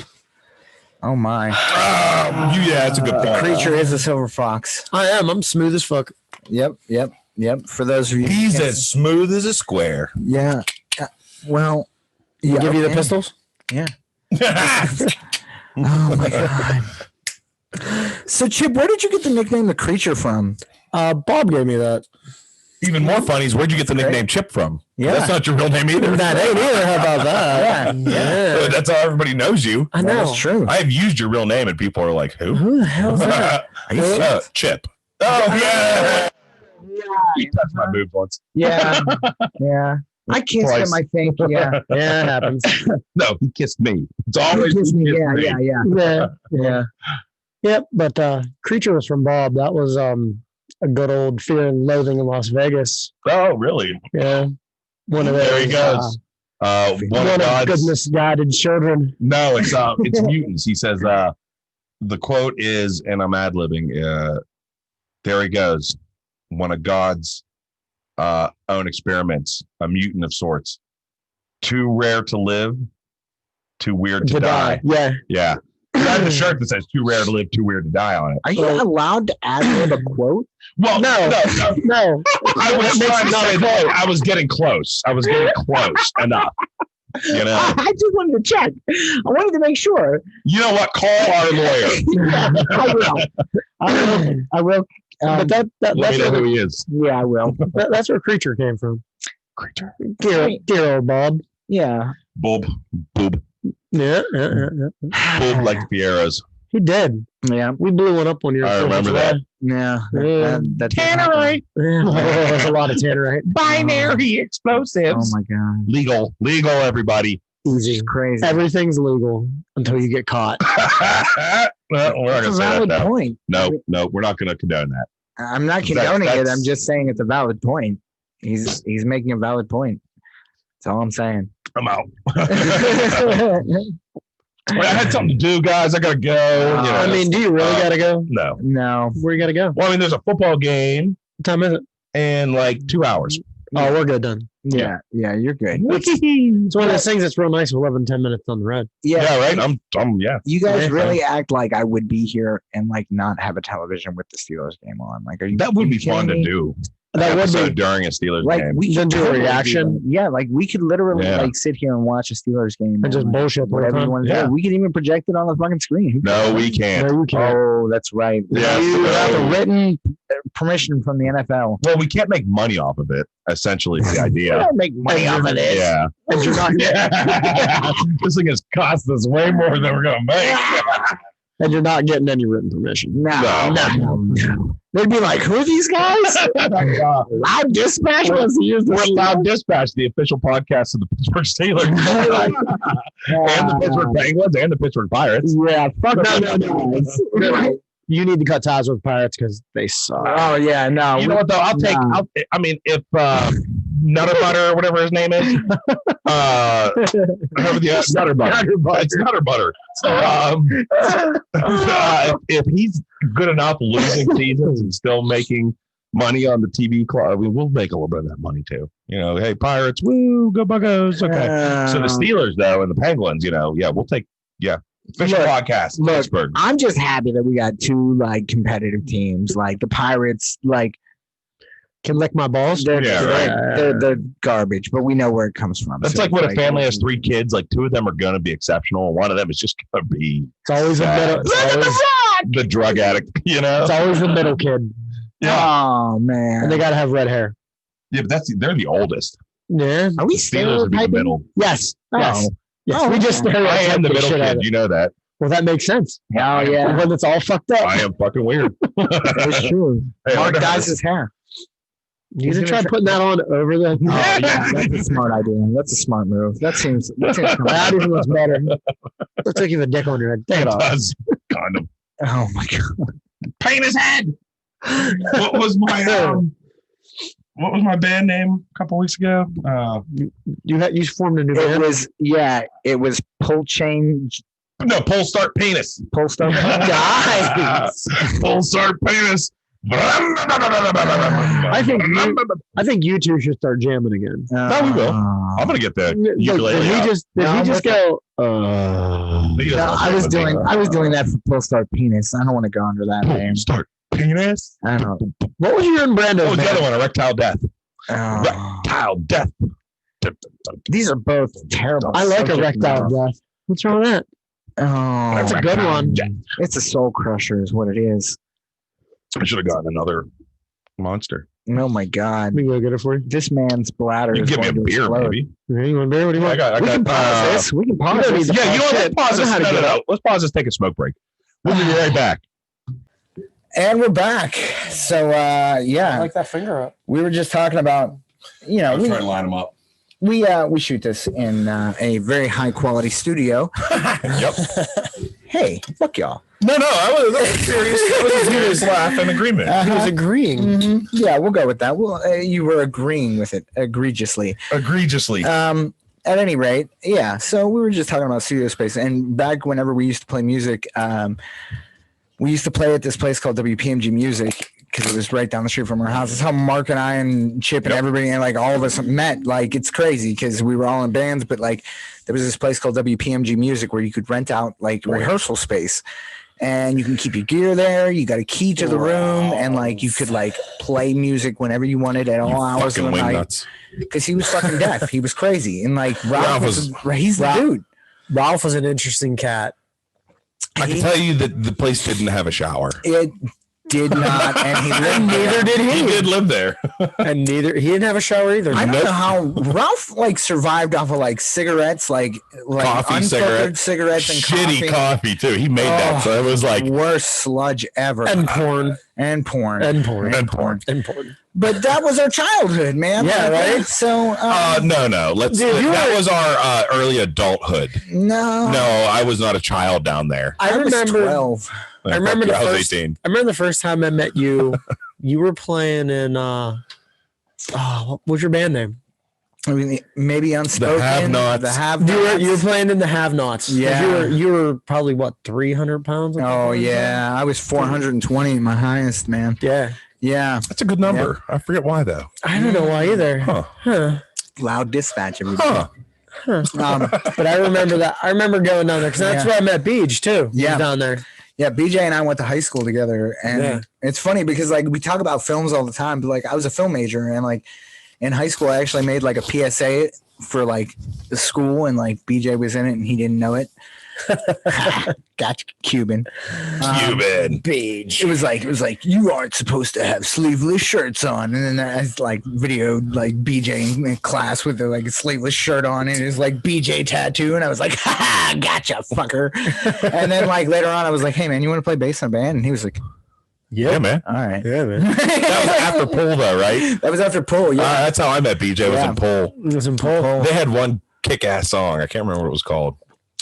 Oh my. Yeah, that's a good point. The creature is a silver fox. I am. I'm smooth as fuck. Yep. For those of you, he's as smooth as a square. Yeah. Well, you give you the pistols. Yeah. Oh my god. So Chip, where did you get the nickname the creature from? Bob gave me that. Even more funny is where'd you get the nickname Chip from? Yeah. That's not your real name either. That ain't either. How about that? Yeah. That's how everybody knows you. I know. That's true. I have used your real name and people are like, who the hell is that? Chip. Oh, yeah. He touched my boob once. Yeah. Yeah. I kissed him, I think. Yeah. Yeah, it happens. No, he kissed me. It's always He kissed me. me. Yeah. Yep, but Creature was from Bob. That was a good old Fear and Loathing in Las Vegas. Oh, really? Yeah. One of those. There he goes. One of God's goodness guided children. No, it's mutants. He says the quote is, and I'm ad-libbing, there he goes. One of God's own experiments, a mutant of sorts. Too rare to live, too weird to die. Yeah. I have a shirt that says too rare to live, too weird to die on it. Are you allowed to ad-lib a quote? Well, no. I was trying to say that I was getting close. Enough. You know, I just wanted to check. I wanted to make sure. You know what? Call our lawyer. I will. But that's Let me know who he is. Yeah, I will. That's where Creature came from. Creature. Dear old Bob. Yeah. Boob. Yeah. Boob like Fieros. He did. Yeah. We blew one up 1 year. I remember that. Yeah. That Tannerite. There's a lot of Tannerite. Binary explosives. Oh my god. Legal, everybody. Easy. Crazy. Everything's legal until you get caught. Well, we're not That's a going to say that. valid Though. point. No, we're not going to condone that. I'm not condoning it. I'm just saying it's a valid point. He's making a valid point. That's all I'm saying. I'm out. I had something to do, guys. I gotta go. I mean, do you really gotta go? No. No. Where you gotta go? Well, I mean, there's a football game. What time is it? In like 2 hours. Oh, we're good done. Yeah, you're good. It's one of those things that's real nice with 11, 10 minutes on the road. Yeah, right. I'm yeah. You guys really act like I would be here and like not have a television with the Steelers game on. Like, are you? That would be kidding fun me? to do. That would be during a Steelers Like game. we could do a totally reaction. Yeah, like we could literally like sit here and watch a Steelers game and just like, bullshit. whatever you want to do. We could even project it on the fucking screen. No, we can't. No, you can't. Oh, that's right. Yes, You have no. a written permission from the NFL. Well, we can't make money off of it. Essentially, is the idea. We don't make money off of this. Yeah. And you're not. This thing has cost us way more than we're gonna make. And you're not getting any written permission. No. They'd be like, who are these guys? Loud Dispatch wants to use this. We're Loud Dispatch, the official podcast of the Pittsburgh Steelers, and the Pittsburgh Penguins, and the Pittsburgh Pirates. Yeah, fuck no. You need to cut ties with Pirates because they suck. Oh yeah, no. You know what though? I mean, if Nutter Butter, whatever his name is, Nutter Butter. It's Nutter Butter. If he's good enough losing seasons and still making money on the TV club, we'll make a little bit of that money too. You know, hey Pirates, woo, go Buccos. Okay. So the Steelers though and the Penguins, we'll take official podcast. Pittsburgh. I'm just happy that we got two like competitive teams. Like the Pirates, like can lick my balls. They're garbage, but we know where it comes from. That's so like when a family has 3 kids, like 2 of them are going to be exceptional, and one of them is just going to be. It's always the drug addict, It's always the middle kid. Yeah. Oh man. And they got to have red hair. Yeah, but they're the oldest. Yeah. Are we Steelers would be the middle? Yes. Yes. Oh. Yes. Oh, We just I am the middle kid. You know that. Well, that makes sense. Oh yeah. When it's all fucked up. I am fucking weird. That's true. Hey, Mark dyes his hair. You should try putting that on over the. Oh, yeah, that's a smart idea. That's a smart move. That seems that even looks better. Looks like you have a dick on your head. Take it off. Does. Condom. Oh my god. Paint his head. What was my band name a couple weeks ago? You formed a new band. It was Pull Chain. No, Pull Start Penis. Pull Start. Nice. Pull Start Penis. I think you two should start jamming again. No, we will. I'm gonna get the ukulele. Did he just go? I was doing that for Pull Start Penis. I don't want to go under that name. Start Penis. I don't know. What was your and Brando's? What was the other one? Erectile Death. Oh. Erectile Death. These are both terrible. I like Erectile Death. What's wrong with that? Oh, that's a good one. It's a soul crusher, is what it is. I should have gotten another monster. Oh my god! We can go get it for you. This man's bladder. You is can give me a beer, explode. maybe. You want a beer? What do you want? We can pause this. We can pause this. Yeah, you know what? Let's pause this. No. Let's pause this. Take a smoke break. We'll be right back. And we're back. So yeah, I like that finger up. We were just talking about, I was trying to line them up. We shoot this in a very high quality studio. Yep. Hey, fuck y'all. No, that was serious. That was a serious laugh and agreement. He was agreeing. Mm-hmm. Yeah, we'll go with that. Well, you were agreeing with it egregiously. At any rate, yeah. So we were just talking about studio space, and back whenever we used to play music, we used to play at this place called WPMG Music because it was right down the street from our house. It's how Mark and I and Chip and everybody and like all of us met. Like it's crazy because we were all in bands, but like there was this place called WPMG Music where you could rent out like rehearsal space. And you can keep your gear there. You got a key to the room, and like you could like play music whenever you wanted at all hours of the night. Because he was fucking deaf, he was crazy, and like Ralph he's the dude. Ralph was an interesting cat. I can tell you that the place didn't have a shower. It did not, and he lived neither did he. He did live there, and he didn't have a shower either. I don't know how Ralph like survived off of like cigarettes, like coffee, cigarettes and shitty coffee too. He made that, so it was like worst sludge ever. And porn. But that was our childhood, man. Yeah, right. So no. That was our early adulthood. No, I was not a child down there. I remember 12. I remember I was 18. I remember the first time I met you. You were playing in what was your band name? I mean, maybe Unspoken. The Have-Nots. The Have-Nots. You were playing in the Have-Nots. Yeah. You were probably what, 300 pounds? Oh yeah, I was 420, my highest, man. Yeah. Yeah, that's a good number. I forget why though. I don't know why either. Huh. LOUDdispatch, everybody. But I remember that. I remember going down there because that's where I met Beej too. Yeah, down there. Yeah, BJ and I went to high school together, and it's funny because like we talk about films all the time, but like I was a film major, and like in high school I actually made like a PSA for like the school, and like BJ was in it, and he didn't know it. Gotcha, Cuban. Beej. It was like you aren't supposed to have sleeveless shirts on, and then I like videoed like BJ in class with the like sleeveless shirt on and his like BJ tattoo, and I was like, ha, gotcha, fucker. And then like later on, I was like, hey man, you want to play bass in a band? And he was like, yeah, man. All right. Yeah, man. That was after Pull, though, right? That was after Pull. Yeah, that's how I met BJ. Was in Pull. It was in Pull. They had one kick-ass song. I can't remember what it was called.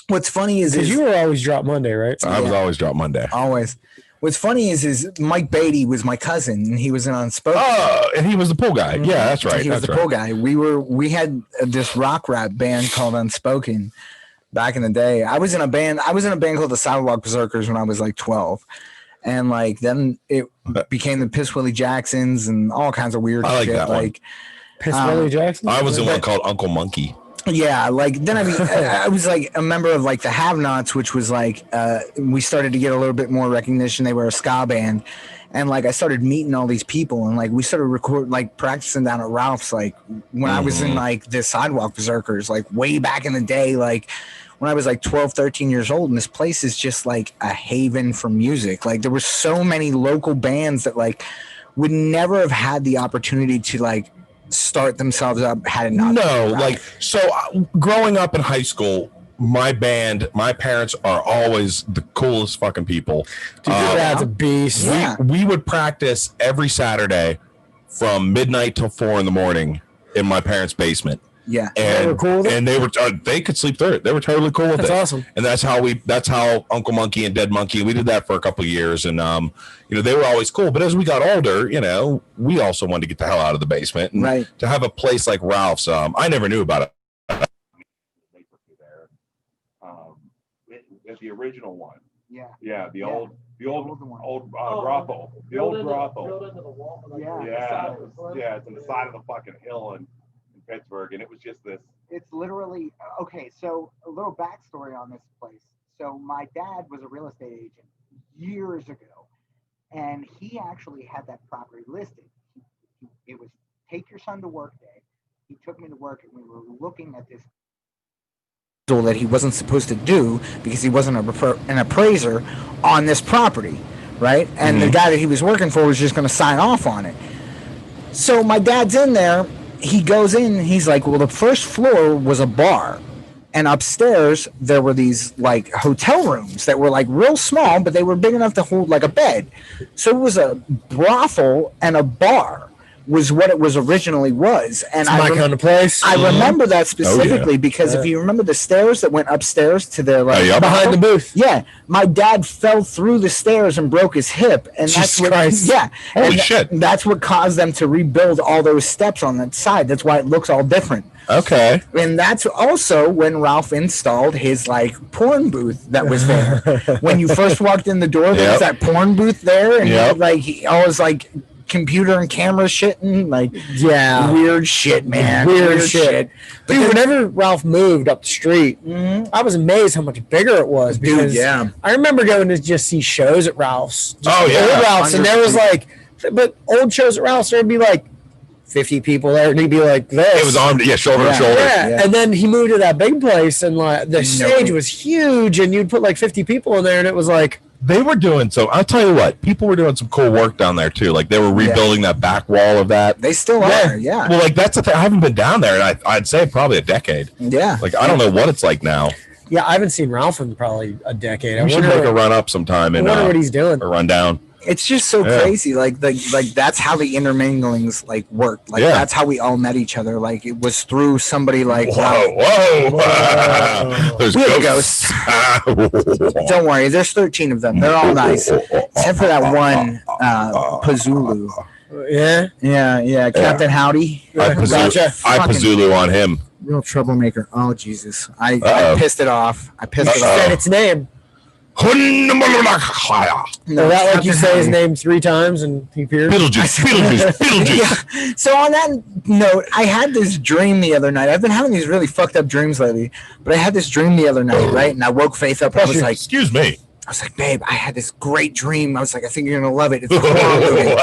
What's funny is you were always Drop Monday, right? I was always Drop Monday. Always. What's funny is Mike Beatty was my cousin, and he was in Unspoken. Oh, and he was the Pull guy. Yeah, that's right. He was the Pull guy. We had this rock rap band called Unspoken back in the day. I was in a band called the Sidewalk Berserkers when I was like 12. And like then it became the Piss Willie Jacksons and all kinds of weird I like shit. That like Piss Willie Jackson. I was in one called Uncle Monkey. Yeah, like then I was like a member of like the Have-Nots, which was like we started to get a little bit more recognition. They were a ska band, and like I started meeting all these people, and like we started practicing down at Ralph's like when I was in like the Sidewalk Berserkers, like way back in the day, like when I was like 12, 13 years old, and this place is just like a haven for music. Like there were so many local bands that like would never have had the opportunity to like start themselves up had it not. Growing up in high school, my parents are always the coolest fucking people. Dude, your dad's a beast. We would practice every Saturday from midnight till 4 a.m. in my parents' basement. Yeah, and they were cool with it? And they could sleep through it. They were totally cool with it. That's awesome. And that's how Uncle Monkey and Dead Monkey, we did that for a couple of years, and they were always cool. But as we got older, we also wanted to get the hell out of the basement, and to have a place like Ralph's. I never knew about it. The original one. Yeah. The old brothel. The old brothel. It's on the side of the fucking hill in Pittsburgh, and it was just this. It's literally okay. So a little backstory on this place. So my dad was a real estate agent years ago, and he actually had that property listed. It was take your son to work day. He took me to work, and we were looking at this that he wasn't supposed to do because he wasn't an appraiser on this property, right? And the guy that he was working for was just going to sign off on it. So my dad's in there. He goes in, he's like, well, the first floor was a bar, and upstairs there were these like hotel rooms that were like real small, but they were big enough to hold like a bed. So it was a brothel and a bar was what it was originally was. And my kind of place. I remember that specifically because if you remember the stairs that went upstairs to the like behind the booth. Yeah, my dad fell through the stairs and broke his hip, and that's what Holy shit. That's what caused them to rebuild all those steps on that side. That's why it looks all different. Okay. And that's also when Ralph installed his like porn booth that was there. When you first walked in the door, there was that porn booth there, and he always like computer and camera shit and like weird shit, man. Weird shit. Dude, whenever Ralph moved up the street, I was amazed how much bigger it was. Because I remember going to just see shows at Ralph's. Old Ralph's, and there was like, but old shows at Ralph's, there'd be like 50 people there, and he'd be like this. It was armed, shoulder to shoulder. Yeah. And then he moved to that big place, and like the stage was huge, and you'd put like 50 people in there, and it was like. They were doing I'll tell you what, people were doing some cool work down there too. Like they were rebuilding that back wall of that. They still are, yeah. Well, like that's the thing. I haven't been down there, and I'd say probably a decade. Yeah. Like I don't know what it's like now. Yeah, I haven't seen Ralph in probably a decade. We should make a run up sometime and wonder what he's doing. A run down. It's just so crazy. Like that's how the interminglings like worked. Like that's how we all met each other. Like it was through somebody like whoa. There's ghosts. Don't worry, there's 13 of them. They're all nice, except for that one Pazuzu. Yeah. Captain Howdy. I Pazuzu on him. Real troublemaker. Oh Jesus, I pissed it off. Said its name. No, that like you say his name 3 times and he appears. Beetlejuice. Yeah. So on that note, I had this dream the other night. I've been having these really fucked up dreams lately, but I had this dream the other night, right? And I woke Faith up. I was like, "Excuse me." I was like, "Babe, I had this great dream." I was like, "I think you're gonna love it. It's a horror movie."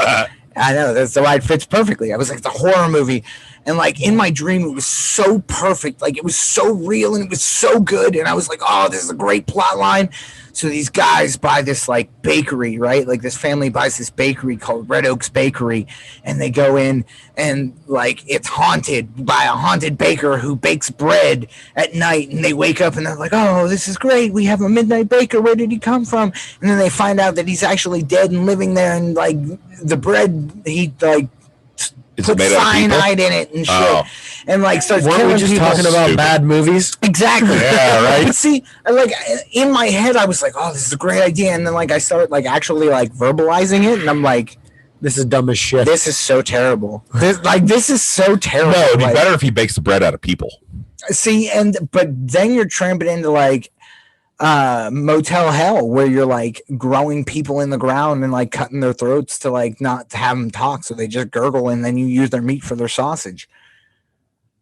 I know that's why it fits perfectly. I was like, "It's a horror movie," and like in my dream, it was so perfect. Like it was so real and it was so good. And I was like, "Oh, this is a great plot line." So these guys buy this like bakery, right? Like this family buys this bakery called Red Oaks Bakery, and they go in and like it's haunted by a haunted baker who bakes bread at night. And they wake up and they're like, "Oh, this is great. We have a midnight baker. Where did he come from?" And then they find out that he's actually dead and living there. And like the bread, he like put cyanide in it and shit. And like starts Weren't killing we just people. talking about bad movies? Exactly. Yeah, right. But see, like in my head, I was like, "Oh, this is a great idea," and then like I started like actually like verbalizing it, and I'm like, "This is dumb as shit. This is so terrible. This is so terrible." No, it'd be like, better if he bakes the bread out of people. See, but then you're tramping into like motel hell where you're like growing people in the ground and like cutting their throats to like not to have them talk, so they just gurgle, and then you use their meat for their sausage.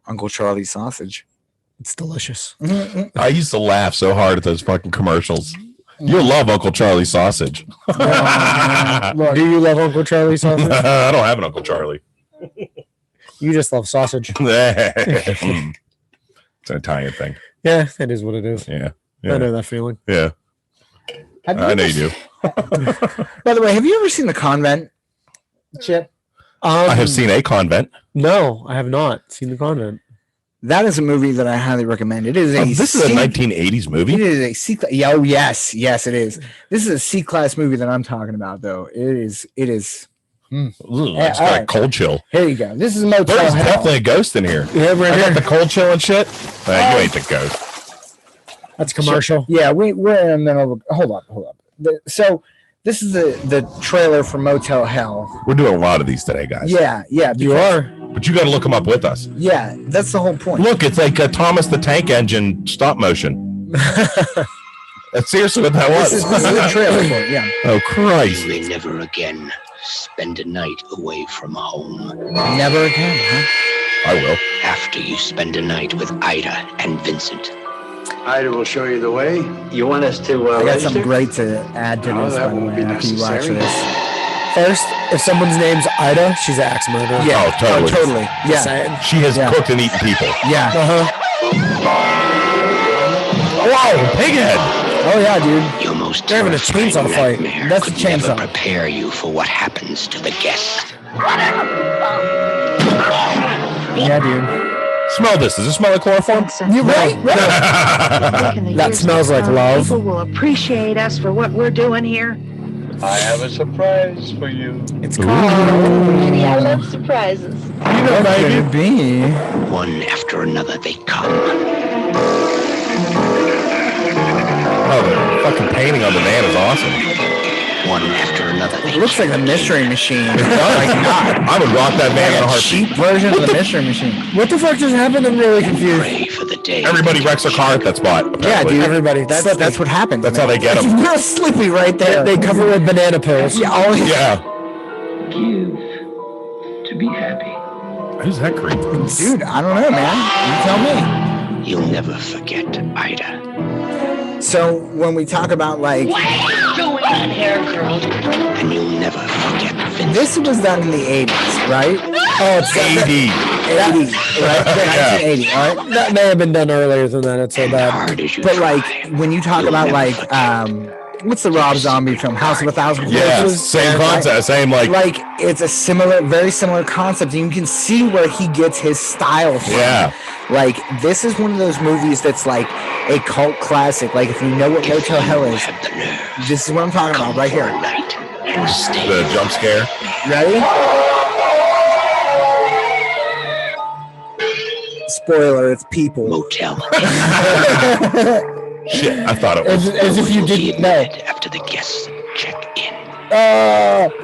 Uncle Charlie's sausage. It's delicious. I used to laugh so hard at those fucking commercials. You'll love Uncle Charlie's sausage. Do you love Uncle Charlie's sausage? I don't have an Uncle Charlie. You just love sausage. It's an Italian thing. Yeah, it is what it is. Yeah. I know that feeling. Yeah. I know you do. By the way, have you ever seen The Convent, Chip? I have seen A Convent. No, I have not seen The Convent. That is a movie that I highly recommend. It is this is a 1980s movie. It is a C class. Oh yes, it is. This is a C class movie that I'm talking about, though. It is. It's got a cold chill. Here you go. This is Motel There's Hell. definitely a ghost in here. Yeah, right I here. got the cold chill and shit. You ain't the ghost. That's commercial. Yeah, we're in the middle of. Hold up. So this is the trailer for Motel Hell. We're doing a lot of these today, guys. Yeah. You are. But you got to look them up with us. Yeah, that's the whole point. Look, it's like Thomas the Tank Engine stop motion. That's seriously what that was. This is the trailer for it, yeah. Oh, Christ. You may never again spend a night away from home. Never again, huh? I will. After you spend a night with Ida and Vincent. Ida will show you the way. You want us to I got register? something great to add to this, that by the won't way, be after you watch necessary. this. First, if someone's name's Ida, she's an axe murderer. Yeah. Oh, totally. Totally. Just Yeah. saying. She has cooked and eaten people. Yeah. Whoa, pighead. Oh yeah, dude. Your most They're having a terrifying chainsaw fight. nightmare That's a could never chainsaw. prepare you for what happens to the guests. Yeah, dude. Smell this. Does it smell like chloroform? You're right. That smells like love. People will appreciate us for what we're doing here. I have a surprise for you. It's called. I love surprises. What could it be? One after another they come. Oh, the fucking painting on the van is awesome. One after another they It looks like a mystery machine. It does. I would rock that van in a a heartbeat. cheap version of the mystery machine. What the fuck just happened? I'm really confused. pray for the day. Everybody wrecks their car at that spot. Yeah, apparently. dude. Everybody. That's what happens. That's how they get them. Real sleepy right there. They cover with banana pills. Yeah. Oh, Yeah. Give to be happy. Who's that creep? dude, I don't know, man. You tell me. You'll never forget Ida. So when we talk about like What are you doing in here, girl? And you'll never forget Vincent. this was done in the 80s, right? Oh, it's 80. 80s, right? 1980, all right? That may have been done earlier than that. It's so bad. Hard as you But try, like when you talk about like what's the Rob Zombie film, House of a Thousand Yeah, Corpses? same concept. Same like it's a very similar concept. And you can see where he gets his style from. Yeah. Like this is one of those movies that's like a cult classic. Like if you know what Motel Hell is, this is what I'm talking about right here. the jump scare. Ready? Spoiler, it's people. Motel. Shit, I thought it was. As if you didn't know. After the guests check in.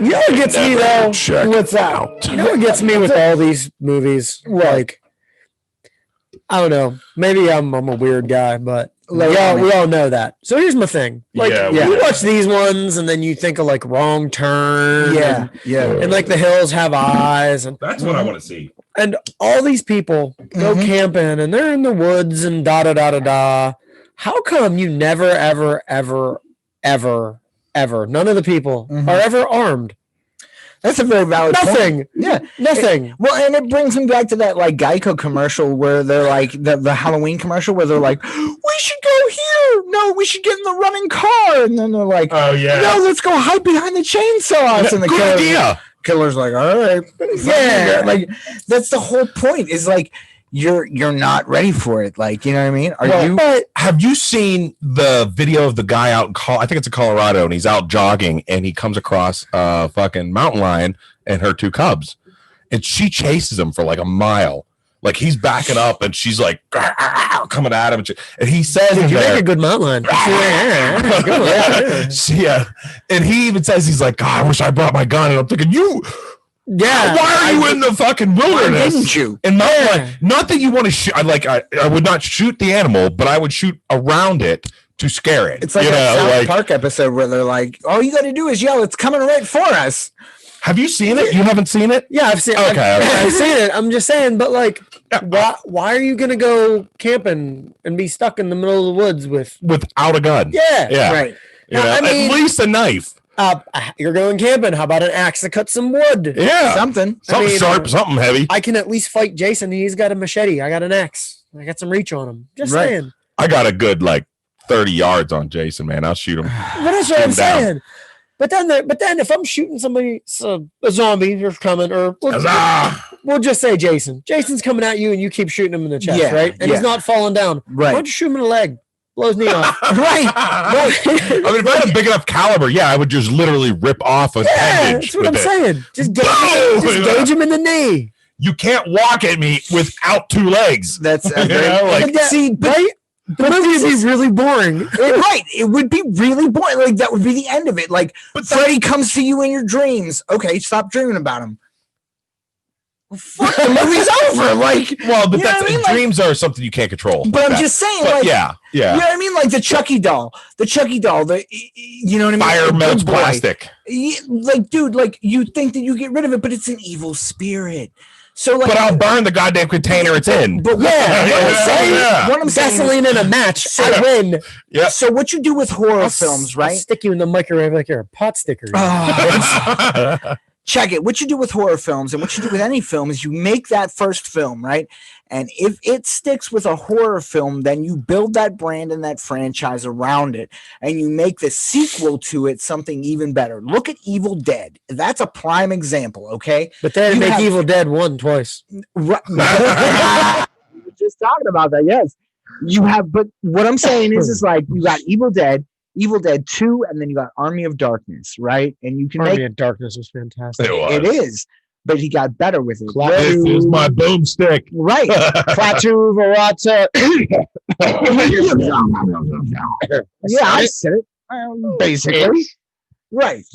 You know what gets me though? Check What's that? You know what gets me with all these movies? Like, I don't know. Maybe I'm a weird guy, but We all know that. So here's my thing. Like, you watch these ones, and then you think of like Wrong Turn. And like The Hills Have Eyes, and that's what I want to see. And all these people go camping, and they're in the woods, and da da da da da. How come you never, ever, ever, ever, ever? None of the people are ever armed. That's a very valid point. Yeah, nothing. Well, and it brings me back to that like Geico commercial where they're like the Halloween commercial where they're like, we should go here. No, we should get in the running car. And then they're like, oh yeah, no, let's go hide behind the chainsaws. And the good idea. Killer's like, all right, yeah, like that's the whole point. Is like you're not ready for it. Like, you know what I mean? Have you seen the video of the guy out in I think it's in Colorado, and he's out jogging, and he comes across a fucking mountain lion and her 2 cubs, and she chases him for like a mile. Like he's backing up, and she's like coming at him, and he says, "You make a good mountain lion." Yeah, and he even says, he's like, "God, I wish I brought my gun." And I'm thinking, why are you in the fucking wilderness? Why didn't you? And not that you want to shoot. I would not shoot the animal, but I would shoot around it to scare it. It's like a South Park episode where they're like, all you got to do is yell, "It's coming right for us." Have you seen it? You haven't seen it? Yeah, I've seen it. Okay. I've seen it. I'm just saying, but like, why are you going to go camping and be stuck in the middle of the woods without a gun? Yeah. Right. At least a knife. You're going camping. How about an axe to cut some wood? Yeah. Something sharp, something heavy. I can at least fight Jason. He's got a machete. I got an axe. I got some reach on him. Just saying. I got a good 30 yards on Jason, man. I'll shoot him. But that's what I'm saying. But then if I'm shooting somebody, a zombie is coming, or we'll just say Jason. Jason's coming at you, and you keep shooting him in the chest, right? And he's not falling down. Right. Why don't you shoot him in the leg? Blow his knee off. Right. I mean, if I had a big enough caliber, I would just literally rip off a appendage. That's what I'm saying. Just gauge him in the knee. You can't walk at me without 2 legs. That's see, right? The movie would be really boring. Right. It would be really boring. Like, that would be the end of it. Like, Freddy comes to you in your dreams. Okay, stop dreaming about him. Well, fuck, the movie's over. Like, but dreams are something you can't control. But I'm just saying, but yeah. You know what I mean? Like the Chucky doll. You know what I mean? Fire melts plastic. Like, dude, you think that you get rid of it, but it's an evil spirit. So, but I'll burn the goddamn container it's in. But what I'm saying, gasoline in a match, I win. Yeah. So what you do with horror films, right? I'll stick you in the microwave like you're a pot sticker. Check it. What you do with horror films and what you do with any film is you make that first film, right? And if it sticks with a horror film, then you build that brand and that franchise around it, and you make the sequel to it something even better. Look at Evil Dead. That's a prime example, okay? But then make Evil Dead 1 twice. Right. We're just talking about that, yes. You have, but what I'm saying is like you got Evil Dead 2, and then you got Army of Darkness, right? And you can Army of Darkness was fantastic. It is. But he got better with it. This is my boomstick. Right. Klaatu Barata. Yeah, I said it. Basically. Right.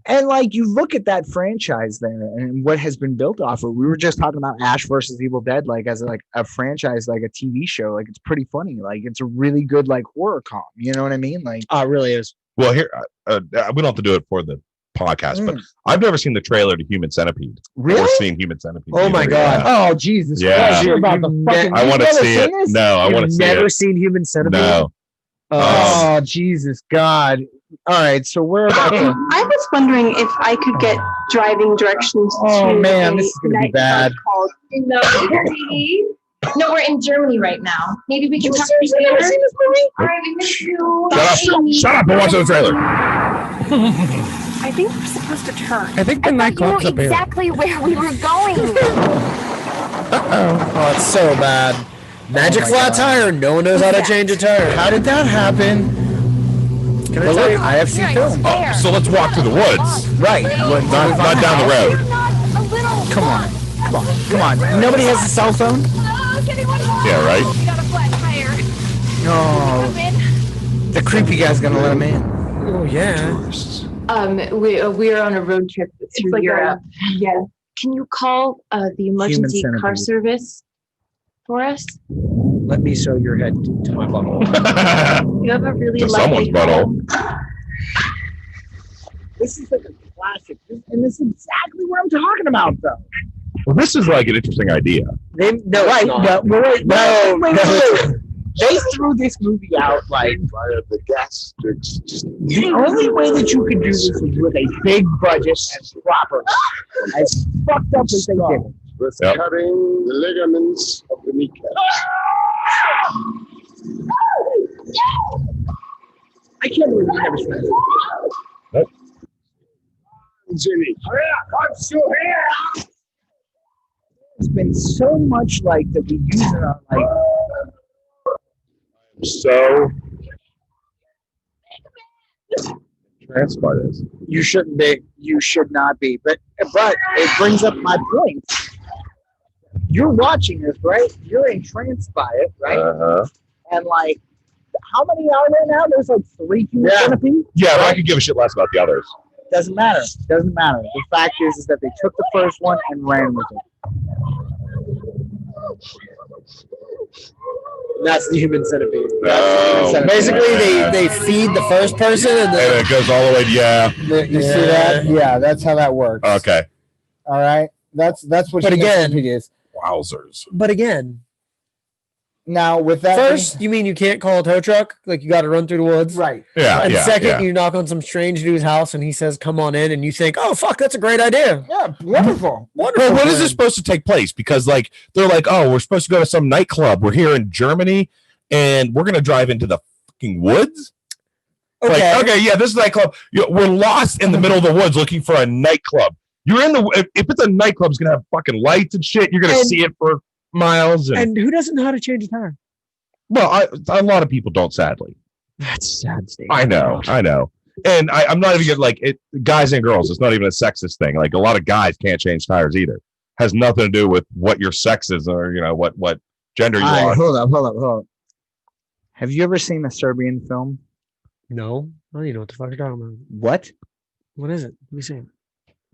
And like you look at that franchise there and what has been built off of. We were just talking about Ash versus Evil Dead, like as like a franchise, like a TV show. Like it's pretty funny. Like it's a really good like horror com. You know what I mean? Like it really is. Well, here we don't have to do it for the podcast, but I've never seen the trailer to Human Centipede. Really? I've seen Human Centipede. Oh my god! Yeah. Oh Jesus! Yeah. You're about the fucking. I want to see it. No, I want to see it. Never seen Human Centipede. No. Oh Jesus God! All right, so we're about to. I was wondering if I could get driving directions. Oh man, this is gonna be bad. No, we're in Germany right now. Maybe we can talk to you later. All right, we miss you. Shut up! I'm watching the trailer. I think we're supposed to turn. I think the nightclub's up here. Exactly where we were going. Oh, it's so bad. Magic flat tire. No one knows how to change a tire. How did that happen? Can I tell you? I have seen film. Oh, so let's walk through the woods. Right. Not down the road. Come on. Nobody has a cell phone? Yeah, right? We got a flat tire. No. The creepy guy's gonna let him in. Oh yeah. Tourists. We're on a road trip through Europe. Yeah. Can you call the emergency car service for us? Let me sew your head to my butthole. You have a really To someone's butthole. This is like a classic, and this is exactly what I'm talking about, though. Well, this is like an interesting idea. No, They threw this movie out like The gas. the only way that you could do this is with a big budget and proper, as fucked up as they did it. With cutting the ligaments of the kneecap. I can't believe we never seen this. Nope. Jenny. I'm still here. It's been so much like that we use it on like. So transport is. You shouldn't be. You should not be. But it brings up my point. You're watching this, right? You're entranced by it, right? Uh-huh. And like, how many are there now? There's like 3 human centipedes. Yeah, but I could give a shit less about the others. Doesn't matter. Doesn't matter. The fact is that they took the first one and ran with it. That's the human centipede. Oh, Basically, they feed the first person and then it goes all the way. Yeah. You see that? Yeah, that's how that works. Okay. All right. That's what. But again, it is. Wowzers. But again, now with that, first, you mean you can't call a tow truck? Like you got to run through the woods, right? Yeah. And second, yeah. you knock on some strange dude's house and he says, "Come on in," and you think, "Oh fuck, that's a great idea." Yeah, wonderful. Well, when is this supposed to take place? Because like they're like, oh, we're supposed to go to some nightclub. We're here in Germany, and we're gonna drive into the fucking woods. Okay. Like, okay, yeah, this is a nightclub. We're lost in the middle of the woods looking for a nightclub. You're in the if it's a nightclub, it's gonna have fucking lights and shit. You're gonna see it for miles. And who doesn't know how to change a tire? Well, a lot of people don't, sadly. That's sad state. I know. And I'm not even like it. Guys and girls, it's not even a sexist thing. Like a lot of guys can't change tires either. Has nothing to do with what your sex is or what gender you are. Hold up. Have you ever seen a Serbian film? No, I don't even know what the fuck you're talking about. What? What is it? Let me see.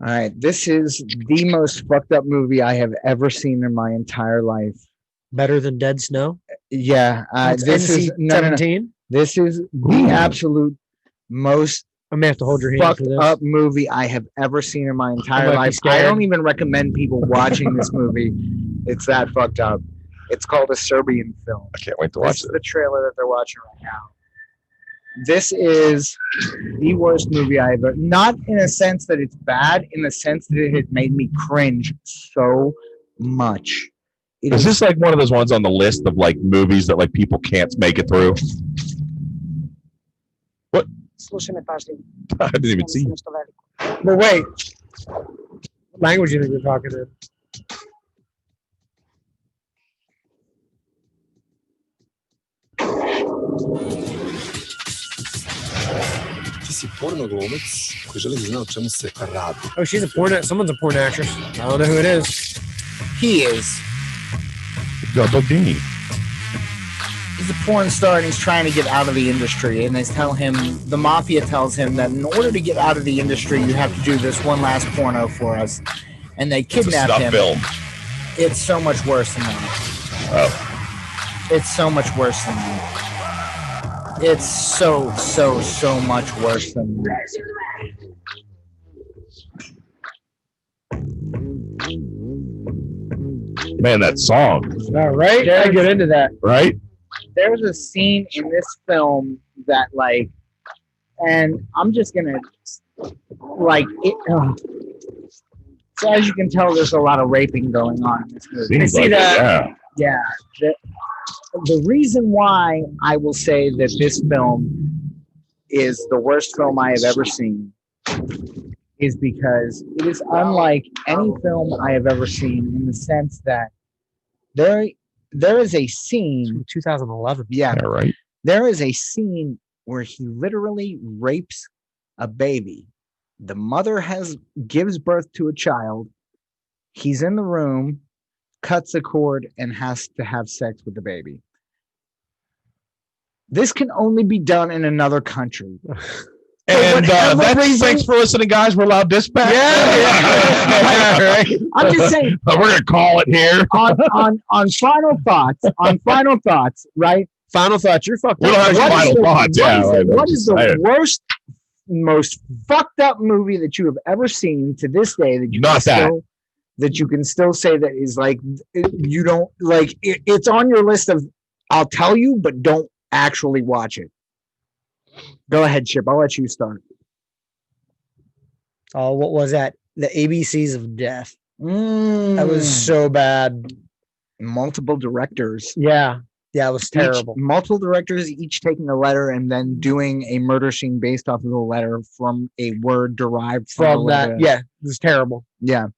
All right, this is the most fucked up movie I have ever seen in my entire life. Better than Dead Snow? Yeah, this is NC-17. This is the absolute most I may have to hold your hand fucked for this. up movie I have ever seen in my entire life. I don't even recommend people watching this movie. It's that fucked up. It's called a Serbian film. I can't wait to watch This is the trailer that they're watching right now. This is the worst movie I ever. Not in a sense that it's bad, in the sense that it has made me cringe so much. Is this like one of those ones on the list of like movies that like people can't make it through? What? I didn't even see. But wait. What language do you think you're talking in? Ti si porno glumac koji želi da zna o čemu se radi. Oh, she's a porn. Someone's a porn actress. I don't know who it is. He is. Double D. He's a porn star and he's trying to get out of the industry. And they tell him, the mafia tells him that in order to get out of the industry, you have to do this one last porno for us. And they kidnap him. Film. It's so much worse than that. Oh. It's so much worse than that. It's so much worse than that. Man, that song. All right. I get into that. Right? There's a scene in this film that like, and I'm just gonna like it. So as you can tell, there's a lot of raping going on in this movie. Seems like that? Yeah. The reason why I will say that this film is the worst film I have ever seen is because it is unlike any film I have ever seen in the sense that there is a scene. 2011. Yeah, right. There is a scene where he literally rapes a baby. The mother gives birth to a child. He's in the room, cuts a cord, and has to have sex with the baby. This can only be done in another country. And thanks for listening, guys. We're LOUDdispatch. Yeah. I'm just saying. We're gonna call it here. On final thoughts. On final thoughts, right? Final thoughts. You're fucked up. We don't have final thoughts. What is the worst, most fucked up movie that you have ever seen to this day that you that you can still say that is like you don't like? It's on your list of I'll tell you, but don't actually watch it. Go ahead, Chip. I'll let you start. Oh, what was that? The ABCs of Death. That was so bad. Multiple directors. Yeah, it was terrible. Multiple directors, each taking a letter and then doing a murder scene based off of the letter from a word derived from that. Yeah, it was terrible. Yeah.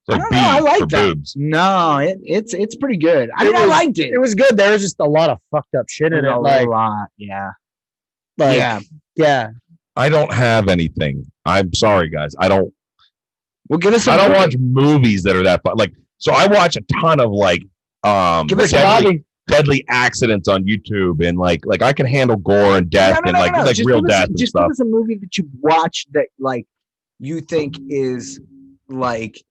I don't know. I like that. Boobs. No, it's pretty good. I liked it. It was good. There was just a lot of fucked up shit in it. Like a lot. Yeah. Yeah. I don't have anything. I'm sorry, guys. I don't. Well, give us. I don't watch movies that are that fun. Like, so I watch a ton of like deadly accidents on YouTube, and like I can handle gore and death and like real death and just stuff. Give us a movie that you watched that like you think is like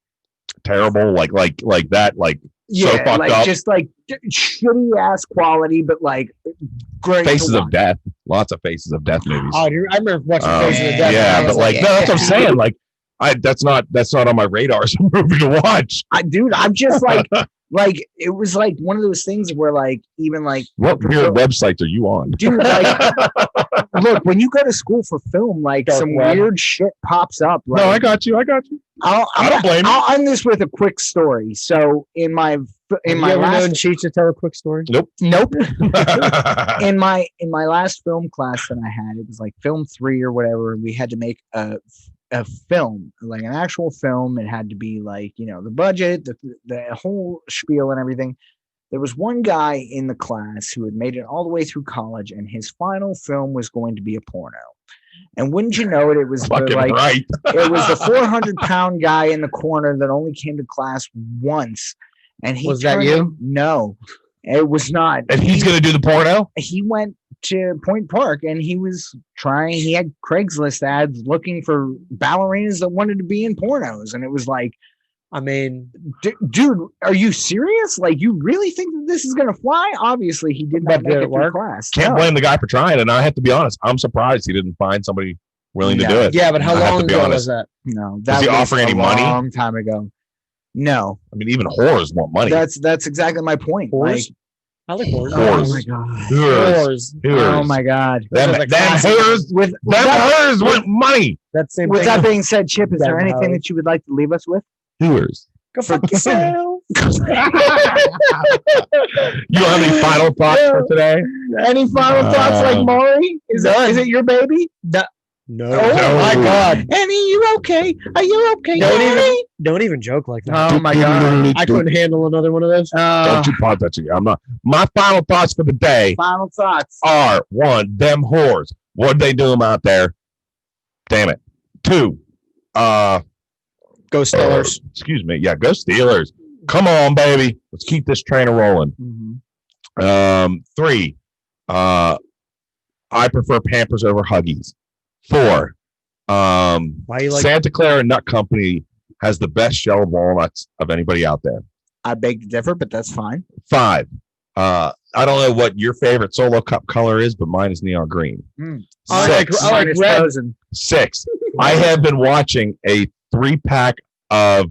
terrible, like that, like so fucked like up. Just like shitty ass quality, but like great. Faces of Death, lots of Faces of Death movies. Oh, dude, I remember watching Faces of Death. Yeah, but like no, that's what I'm saying. Like, that's not on my radar as a movie to watch. I'm just like like it was like one of those things where like even like what weird websites are you on, dude? Like, look, when you go to school for film, like some weird shit pops up. Like, no, I got you. I don't blame you. I'll end this with a quick story. So in my last Cheech to tell a quick story. Nope. in my last film class that I had, it was like film 3 or whatever. We had to make a film, like an actual film. It had to be like, you know, the budget, the whole spiel and everything. There was one guy in the class who had made it all the way through college, and his final film was going to be a porno. And wouldn't you know it, it was right. It was the 400-pound guy in the corner that only came to class once. And he was that you? No, it was not. And he's going to do the porno? He went to Point Park and he was trying. He had Craigslist ads looking for ballerinas that wanted to be in pornos, and it was like, I mean, dude, are you serious? Like, you really think that this is going to fly? Obviously, he did not make it through class. Can't blame the guy for trying. And I have to be honest, I'm surprised he didn't find somebody willing to do it. Yeah, but how long ago was that? No, that was he offering any money? A long time ago. No, I mean, even whores want money. That's exactly my point. Like, I like whores. Oh my god, whores. Oh my god, them whores want money. That's same. With that being said, Chip, is there anything that you would like to leave us with? Whores. Go fuck yourself. You don't have any final thoughts for today? Any final thoughts, like Maury? Is it your baby? No. Oh my god. Annie, you okay? Are you okay? Don't even joke like that. Oh my god. I couldn't handle another one of those. Don't you pop that again. I'm not. My final thoughts for the day. Final thoughts are: 1, them whores. What they do them out there? Damn it. 2, go Steelers. Excuse me. Yeah, go Steelers. Come on, baby. Let's keep this train rolling. Mm-hmm. 3, I prefer Pampers over Huggies. 4, why you like Santa Clara Nut Company has the best shelled walnuts of anybody out there. I beg to differ, but that's fine. 5, I don't know what your favorite Solo Cup color is, but mine is neon green. 6, I like red. 6, I have been watching a 3-pack of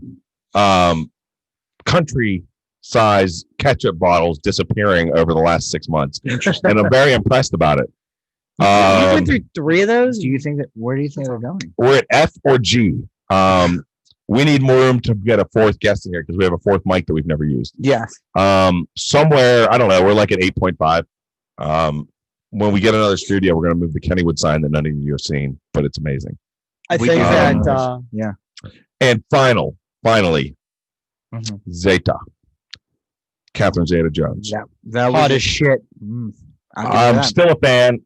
country size ketchup bottles disappearing over the last 6 months, and I'm very impressed about it. You went through 3 of those? Where do you think they're going? We're at F or G. We need more room to get a 4th guest in here because we have a 4th mic that we've never used. Yes. Somewhere, I don't know, we're like at 8.5. When we get another studio, we're going to move the Kennywood sign that none of you have seen, but it's amazing. I think that, yeah. And finally, Zeta. Catherine Zeta-Jones. Yeah, that was hot as shit. I'm still a fan.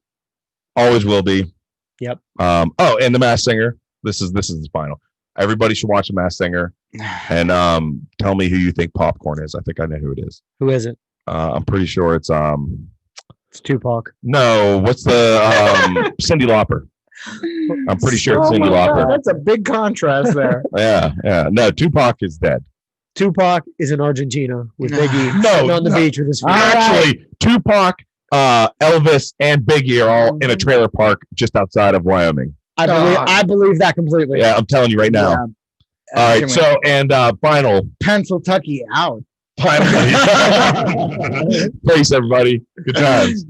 Always will be. Yep. And The Masked Singer. This is the final. Everybody should watch The Masked Singer, and tell me who you think Popcorn is. I think I know who it is. Who is it? I'm pretty sure it's Tupac. No, what's the Cyndi Lauper? I'm pretty sure it's Oh Cyndi my God, Lauper. that's a big contrast there. Yeah. No, Tupac is dead. Tupac is in Argentina with Biggie sitting on the beach with his friends. Actually, Tupac, Elvis, and Biggie are all in a trailer park just outside of Wyoming. I believe that completely. Yeah, I'm telling you right now. Yeah. All right, so and final Pennsylvania out. Thanks, everybody. Good times.